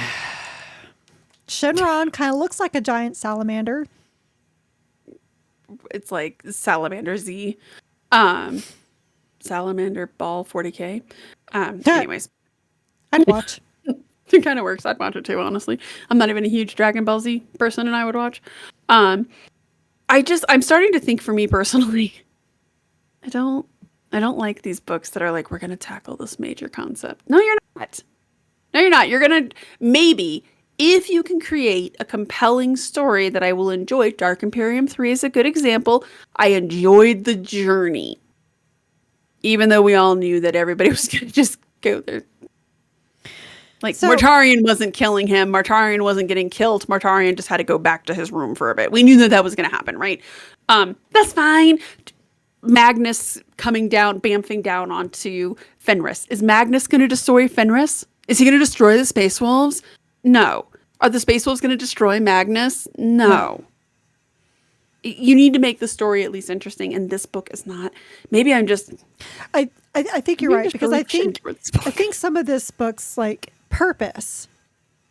Shenron kind of looks like a giant salamander. It's like Salamander Z. Salamander Ball 40k. Anyways. I'd watch. It kind of works. I'd watch it too, honestly. I'm not even a huge Dragon Ball Z person, and I would watch. I'm starting to think, for me personally, I don't like these books that are like, we're going to tackle this major concept. No, you're not. No, you're not. You're going to, maybe, if you can create a compelling story that I will enjoy. Dark Imperium 3 is a good example. I enjoyed the journey. Even though we all knew that everybody was going to just go there. Like, so, Mortarion wasn't killing him. Mortarion wasn't getting killed. Mortarion just had to go back to his room for a bit. We knew that was going to happen, right? That's fine. Magnus coming down, bamfing down onto Fenris. Is Magnus going to destroy Fenris? Is he going to destroy the Space Wolves? No. Are the Space Wolves going to destroy Magnus? No. You need to make the story at least interesting, and this book is not. Maybe I'm just. I think you're right, because I think some of this book's like purpose,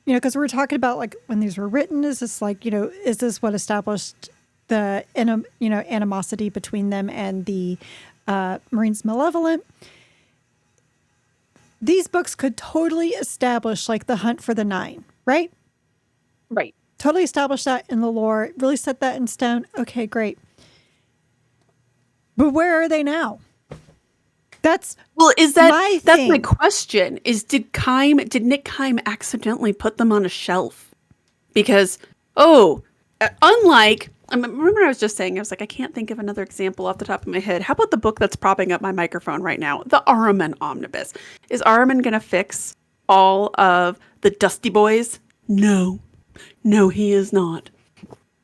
because we were talking about like when these were written, is this like, is this what established the animosity between them and the Marines Malevolent? These books could totally establish like the hunt for the 9, right? Right. Totally establish that in the lore, really set that in stone. Okay, great. But where are they now? That's my question. Is did Nick Kyme accidentally put them on a shelf? Because unlike, remember I was just saying, I was like, I can't think of another example off the top of my head. How about the book that's propping up my microphone right now, the Ahriman Omnibus? Is Ahriman going to fix all of the Dusty Boys? No, he is not.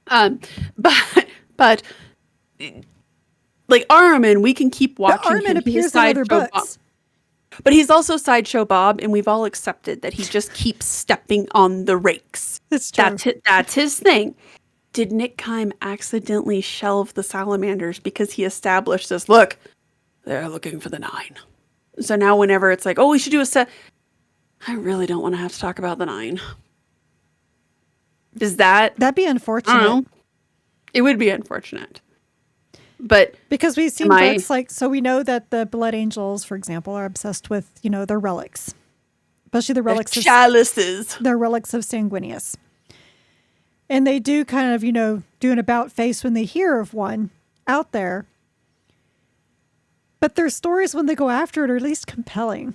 But. Like Ahriman, we can keep watching Ahriman him. Appears in other books. But he's also Sideshow Bob, and we've all accepted that he just keeps stepping on the rakes. That's true. That's his thing. Did Nick Kyme accidentally shelve the salamanders because he established this? Look, they're looking for the 9. So now whenever it's like, oh, we should do a set, I really don't want to have to talk about the 9. That'd be unfortunate? I don't know. It would be unfortunate. But because we've seen books like, so we know that the Blood Angels, for example, are obsessed with, their relics. especially the relics of chalices. the relics of Sanguinius. And they do kind of, do an about face when they hear of one out there. But their stories when they go after it are at least compelling,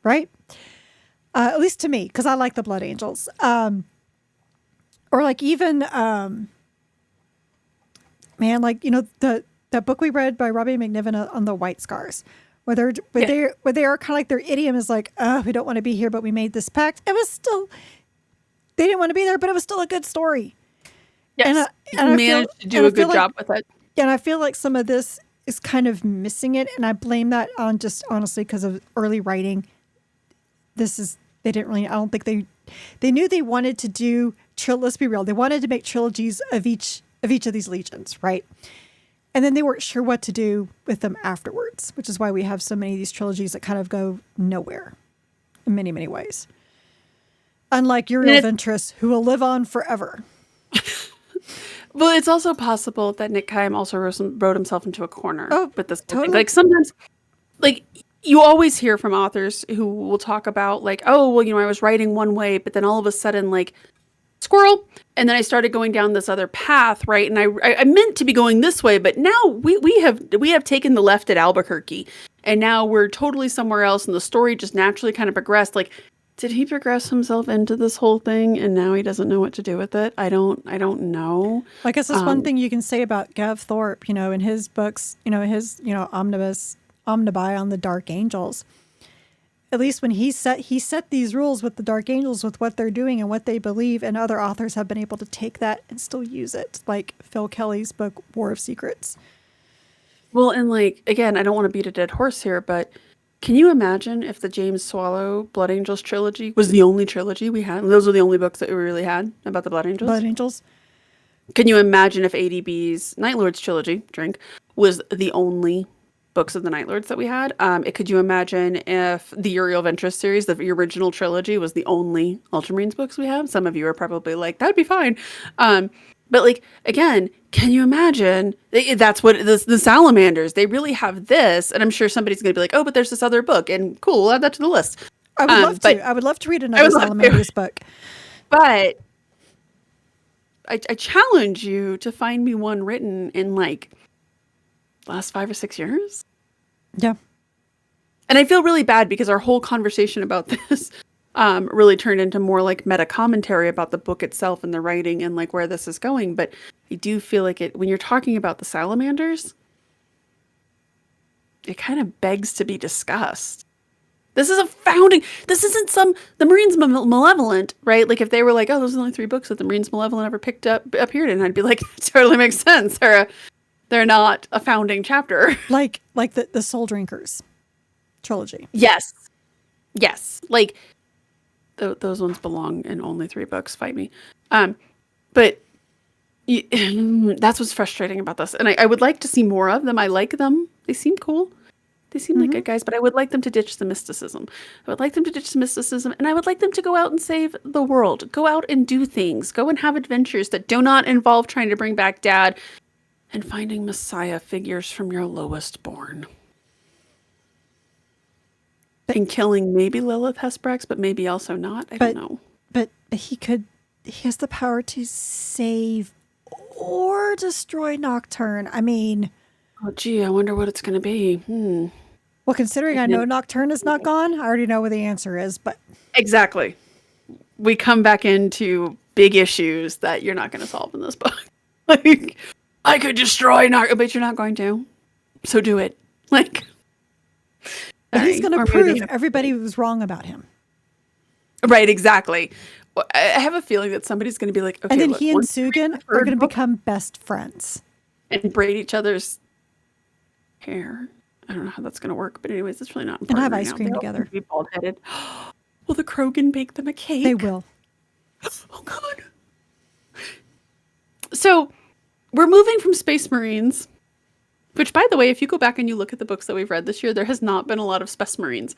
right? At least to me, because I like the Blood Angels. Or like even, that book we read by Robbie McNiven on the White Scars, where they are kind of like their idiom is like, we don't want to be here, but we made this pact. It was still, they didn't want to be there, but it was still a good story. Yes, and I managed to do a good job with it. And I feel like some of this is kind of missing it, and I blame that on just honestly because of early writing. They didn't really. I don't think they knew they wanted to do. Let's be real. They wanted to make trilogies of each of these legions, right? And then they weren't sure what to do with them afterwards, which is why we have so many of these trilogies that kind of go nowhere in many, many ways. Unlike Uriel Ventress, who will live on forever. Well, it's also possible that Nick Kyme also wrote himself into a corner with this. Totally. Like sometimes, like you always hear from authors who will talk about like, oh, well, I was writing one way, but then all of a sudden, like, squirrel, and then I started going down this other path, right? And I meant to be going this way, but now we have taken the left at Albuquerque, and now we're totally somewhere else, and the story just naturally kind of progressed. Like, did he progress himself into this whole thing, and now he doesn't know what to do with it? I don't know. I guess that's one thing you can say about Gav Thorpe, in his books, his omnibi on the Dark Angels. At least when he set these rules with the Dark Angels, with what they're doing and what they believe, and other authors have been able to take that and still use it, like Phil Kelly's book War of Secrets. Well, and like again, I don't want to beat a dead horse here, but can you imagine if the James Swallow Blood Angels trilogy was the only trilogy we had? Those were the only books that we really had about the Blood Angels. Blood Angels. Can you imagine if ADB's Night Lords trilogy, was the only books of the Night Lords that we had? Could you imagine if the Uriel Ventress series, the original trilogy, was the only Ultramarines books we have? Some of you are probably like, that'd be fine. But like, again, can you imagine? That's what the Salamanders, they really have this. And I'm sure somebody's going to be like, oh, but there's this other book. And cool, we'll add that to the list. I would love to. I would love to read another Salamanders book. But I challenge you to find me one written in like last 5 or 6 years. Yeah. And I feel really bad because our whole conversation about this really turned into more like meta commentary about the book itself and the writing and like where this is going. But I do feel like when you're talking about the Salamanders, it kind of begs to be discussed. This is this isn't the Marines Malevolent, right? Like if they were like, oh, those are the only 3 books that the Marines Malevolent ever appeared in, I'd be like, it totally makes sense. They're not a founding chapter. Like the Soul Drinkers trilogy. Yes. Like those ones belong in only 3 books. Fight me. But that's what's frustrating about this. And I would like to see more of them. I like them. They seem cool. They seem like good guys, but I would like them to ditch the mysticism. And I would like them to go out and save the world. Go out and do things. Go and have adventures that do not involve trying to bring back Dad and finding Messiah figures from your lowest born. And killing maybe Lilith Hesbrax, but maybe also not. I don't know. But he has the power to save or destroy Nocturne. I mean... Oh, gee, I wonder what it's going to be. Well, considering I know Nocturne is not gone, I already know what the answer is, but... Exactly. We come back into big issues that you're not going to solve in this book. Like, I could destroy Nocturne, but you're not going to. So do it. Like... But he's going to prove everybody was wrong about him. Right, exactly. Well, I have a feeling that somebody's going to be like, okay, and then he and Sugan are going to become best friends. And braid each other's hair. I don't know how that's going to work, but anyways, it's really not important. And have ice cream together. Be bald-headed. Will the Krogan bake them a cake? They will. Oh, God. So, we're moving from Space Marines, which, by the way, if you go back and you look at the books that we've read this year, there has not been a lot of Space Marines.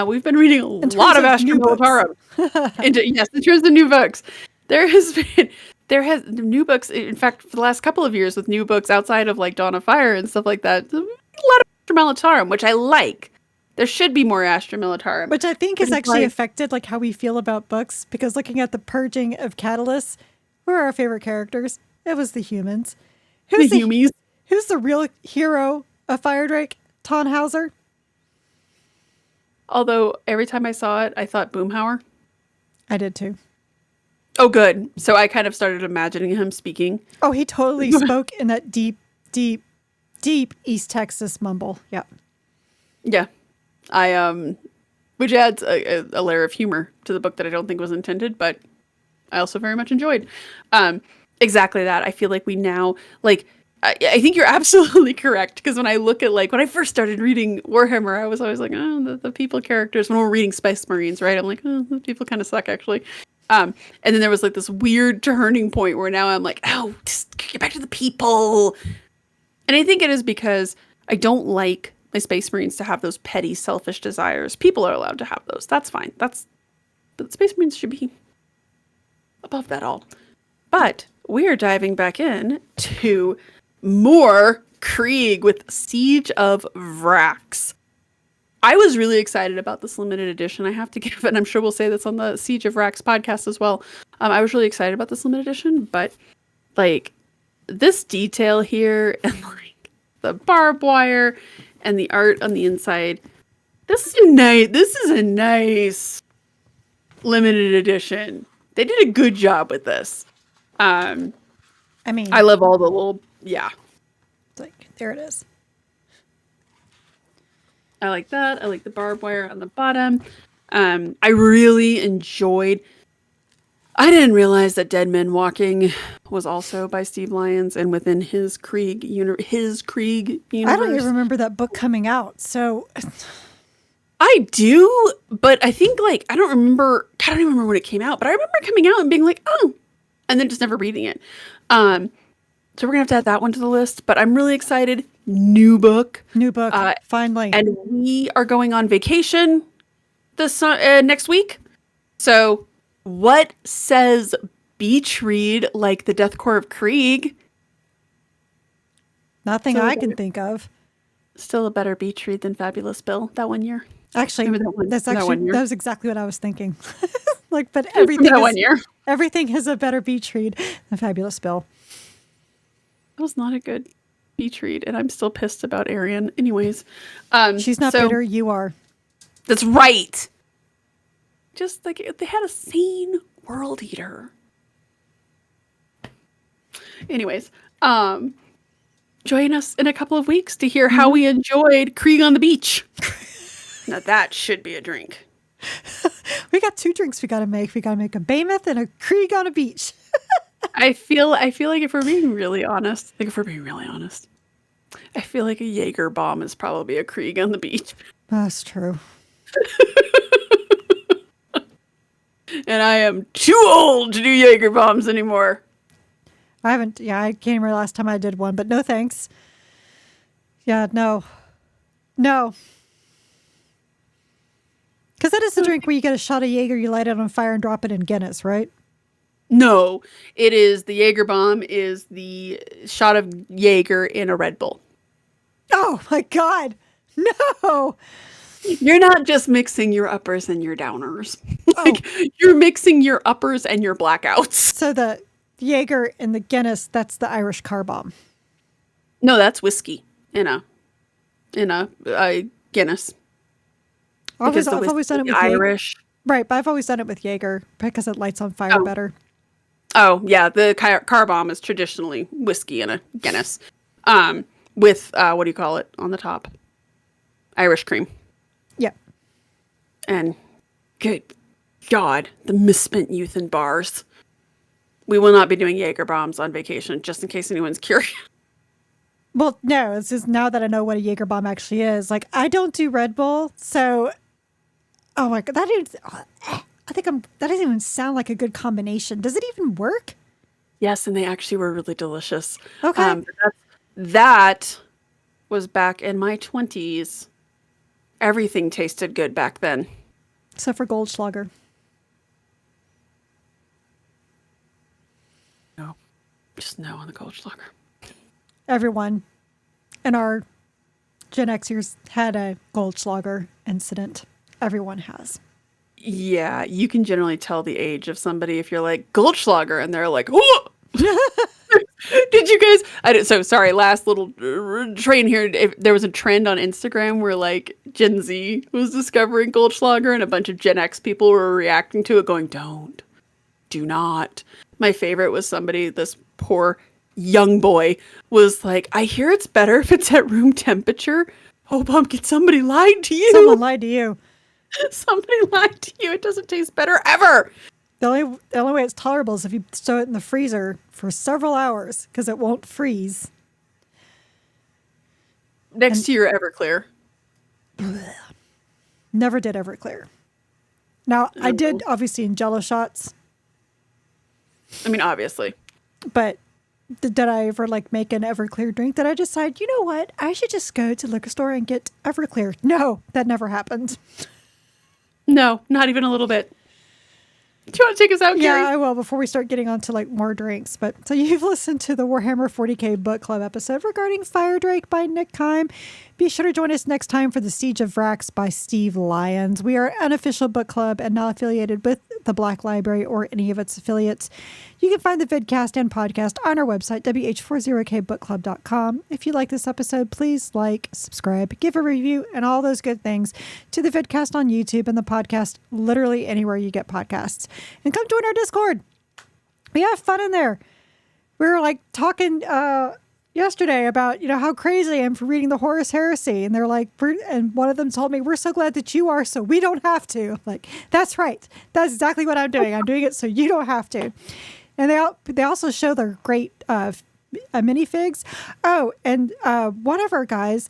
We've been reading a lot of Astra Militarum. Yes, in terms of new books. There has new books, in fact, for the last couple of years with new books outside of like Dawn of Fire and stuff like that, a lot of Astra Militarum, which I like. There should be more Astra Militarum. Which I think has actually affected like how we feel about books, because looking at the purging of Catalyst, who are our favorite characters? It was the humans. The Humies. Who's the real hero of Firedrake? Tannhauser? Although every time I saw it, I thought Boomhauer. I did too. Oh, good. So I kind of started imagining him speaking. Oh, he totally spoke in that deep, deep, deep East Texas mumble. Yeah. Yeah. Which adds a layer of humor to the book that I don't think was intended, but I also very much enjoyed. Exactly that. I feel like we now, like, I think you're absolutely correct, because when I look at, like, when I first started reading Warhammer, I was always like, oh, the people characters, when we're reading Space Marines, right? I'm like, oh, the people kind of suck, actually. And then there was, like, this weird turning point where now I'm like, oh, just get back to the people. And I think it is because I don't like my Space Marines to have those petty, selfish desires. People are allowed to have those. That's fine. But Space Marines should be above that all. But we are diving back in to more Krieg with Siege of Vrax. I was really excited about this limited edition. I have to give, and I'm sure we'll say this on the Siege of Vrax podcast as well. I was really excited about this limited edition, but like this detail here and like the barbed wire and the art on the inside, this is a nice limited edition. They did a good job with this. I mean, I love all the little, yeah. Like, there it is. I like that. I like the barbed wire on the bottom. I really enjoyed. I didn't realize that Dead Men Walking was also by Steve Lyons and within his Krieg universe. I don't even remember that book coming out. So I do, but I think like I don't even remember when it came out, but I remember coming out and being like, oh, and then just never reading it. So we're gonna have to add that one to the list. But I'm really excited. New book, finally, and we are going on vacation this next week. So, what says beach read like the Deathcore of Krieg? Nothing I can think of. Still a better beach read than Fabulous Bill that one year. Actually, that was exactly what I was thinking. Like, but everything is a better beach read than Fabulous Bill. That was not a good beach read, and I'm still pissed about Arian. Anyways, she's not bitter. You are. That's right. Just like they had a sane world eater. Anyways, join us in a couple of weeks to hear how we enjoyed Krieg on the beach. Now that should be a drink. We got 2 drinks we got to make. We got to make a Behemoth and a Krieg on a beach. I feel like if we're being really honest, I feel like a Jaeger bomb is probably a Krieg on the beach. That's true. And I am too old to do Jaeger bombs anymore. I can't remember the last time I did one, but no thanks. Yeah, no. Because that is the drink where you get a shot of Jaeger, you light it on fire and drop it in Guinness, right? No, it is the Jaeger bomb is the shot of Jaeger in a Red Bull. Oh my God. No. You're not just mixing your uppers and your downers. You're mixing your uppers and your blackouts. So the Jaeger and the Guinness, that's the Irish car bomb. No, that's whiskey in a Guinness. I've always done it with Irish. Jaeger. Right, but I've always done it with Jaeger because it lights on fire better. Oh, yeah, the car bomb is traditionally whiskey in a Guinness. With what do you call it on the top? Irish cream. Yep. And good God, the misspent youth in bars. We will not be doing Jaeger bombs on vacation, just in case anyone's curious. Well, no, it's just now that I know what a Jaeger bomb actually is. Like, I don't do Red Bull, so oh my God, that doesn't even sound like a good combination. Does it even work? Yes, and they actually were really delicious. Okay. That was back in my 20s. Everything tasted good back then. Except for Goldschlager. No. Just no on the Goldschlager. Everyone in our Gen Xers had a Goldschlager incident. Everyone has. Yeah, you can generally tell the age of somebody if you're like Goldschlager and they're like, oh! Did you guys? So sorry. Last little train here. There was a trend on Instagram where like Gen Z was discovering Goldschlager, and a bunch of Gen X people were reacting to it, going, "Don't, do not." My favorite was somebody. This poor young boy was like, "I hear it's better if it's at room temperature." Oh, pumpkin! Somebody lied to you. Someone lied to you. Somebody lied to you. It doesn't taste better ever. The only way it's tolerable is if you stow it in the freezer for several hours because it won't freeze. Next to your Everclear. Never did Everclear. Now, I did obviously in Jello shots. I mean, obviously. But did I ever like make an Everclear drink? Did I decide, you know what? I should just go to the liquor store and get Everclear. No, that never happened. No, not even a little bit. Do you want to take us out, Carrie? Yeah, I will before we start getting on to like more drinks. But so you've listened to the Warhammer 40k book club episode regarding Firedrake by Nick Kyme. Be sure to join us next time for the Siege of Vrax by Steve Lyons. We are an unofficial book club and not affiliated with the Black Library or any of its affiliates. You can find the vidcast and podcast on our website, WH40kbookclub.com. If you like this episode, please like, subscribe, give a review, and all those good things to the vidcast on YouTube and the podcast literally anywhere you get podcasts. And come join our Discord. We have fun in there. We were like talking yesterday about, you know, how crazy I am for reading the Horus Heresy. And they're like, and one of them told me, we're so glad that you are, so we don't have to. I'm like, that's right. That's exactly what I'm doing. I'm doing it so you don't have to. And they also show their great minifigs. Oh, and one of our guys,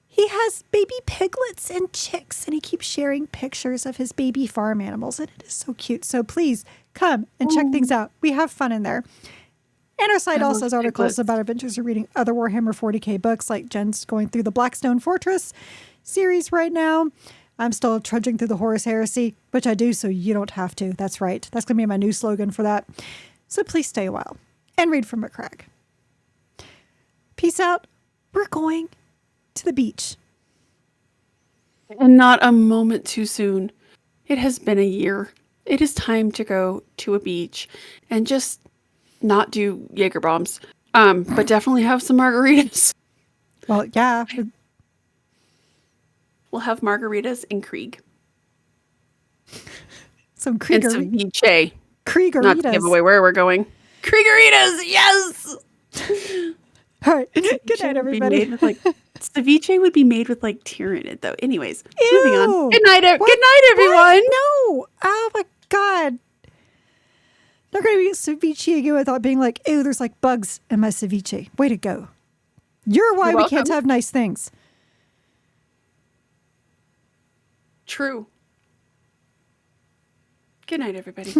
he has baby piglets and chicks, and he keeps sharing pictures of his baby farm animals, and it is so cute. So please come and check things out. We have fun in there. And our site also has articles about adventures of reading other Warhammer 40k books, like Jen's going through the Blackstone Fortress series right now. I'm still trudging through the Horus Heresy, which I do so you don't have to. That's right. That's going to be my new slogan for that. So please stay a while and read from McCrack. Peace out. We're going to the beach. And not a moment too soon. It has been a year. It is time to go to a beach and just not do Jaeger bombs, but definitely have some margaritas. Well, yeah. We'll have margaritas in Krieg. Some Krieger. And some ceviche. Kriegeritas. Not to give away where we're going. Kriegeritas, yes! All right. Good night, everybody. Ceviche would be made with like tear in it, though. Anyways, Ew. moving on. Good night, everyone. What? No. Oh my God. They're going to eat ceviche again without being like, ew, there's like bugs in my ceviche. Way to go. You're why we can't have nice things. True. Good night, everybody.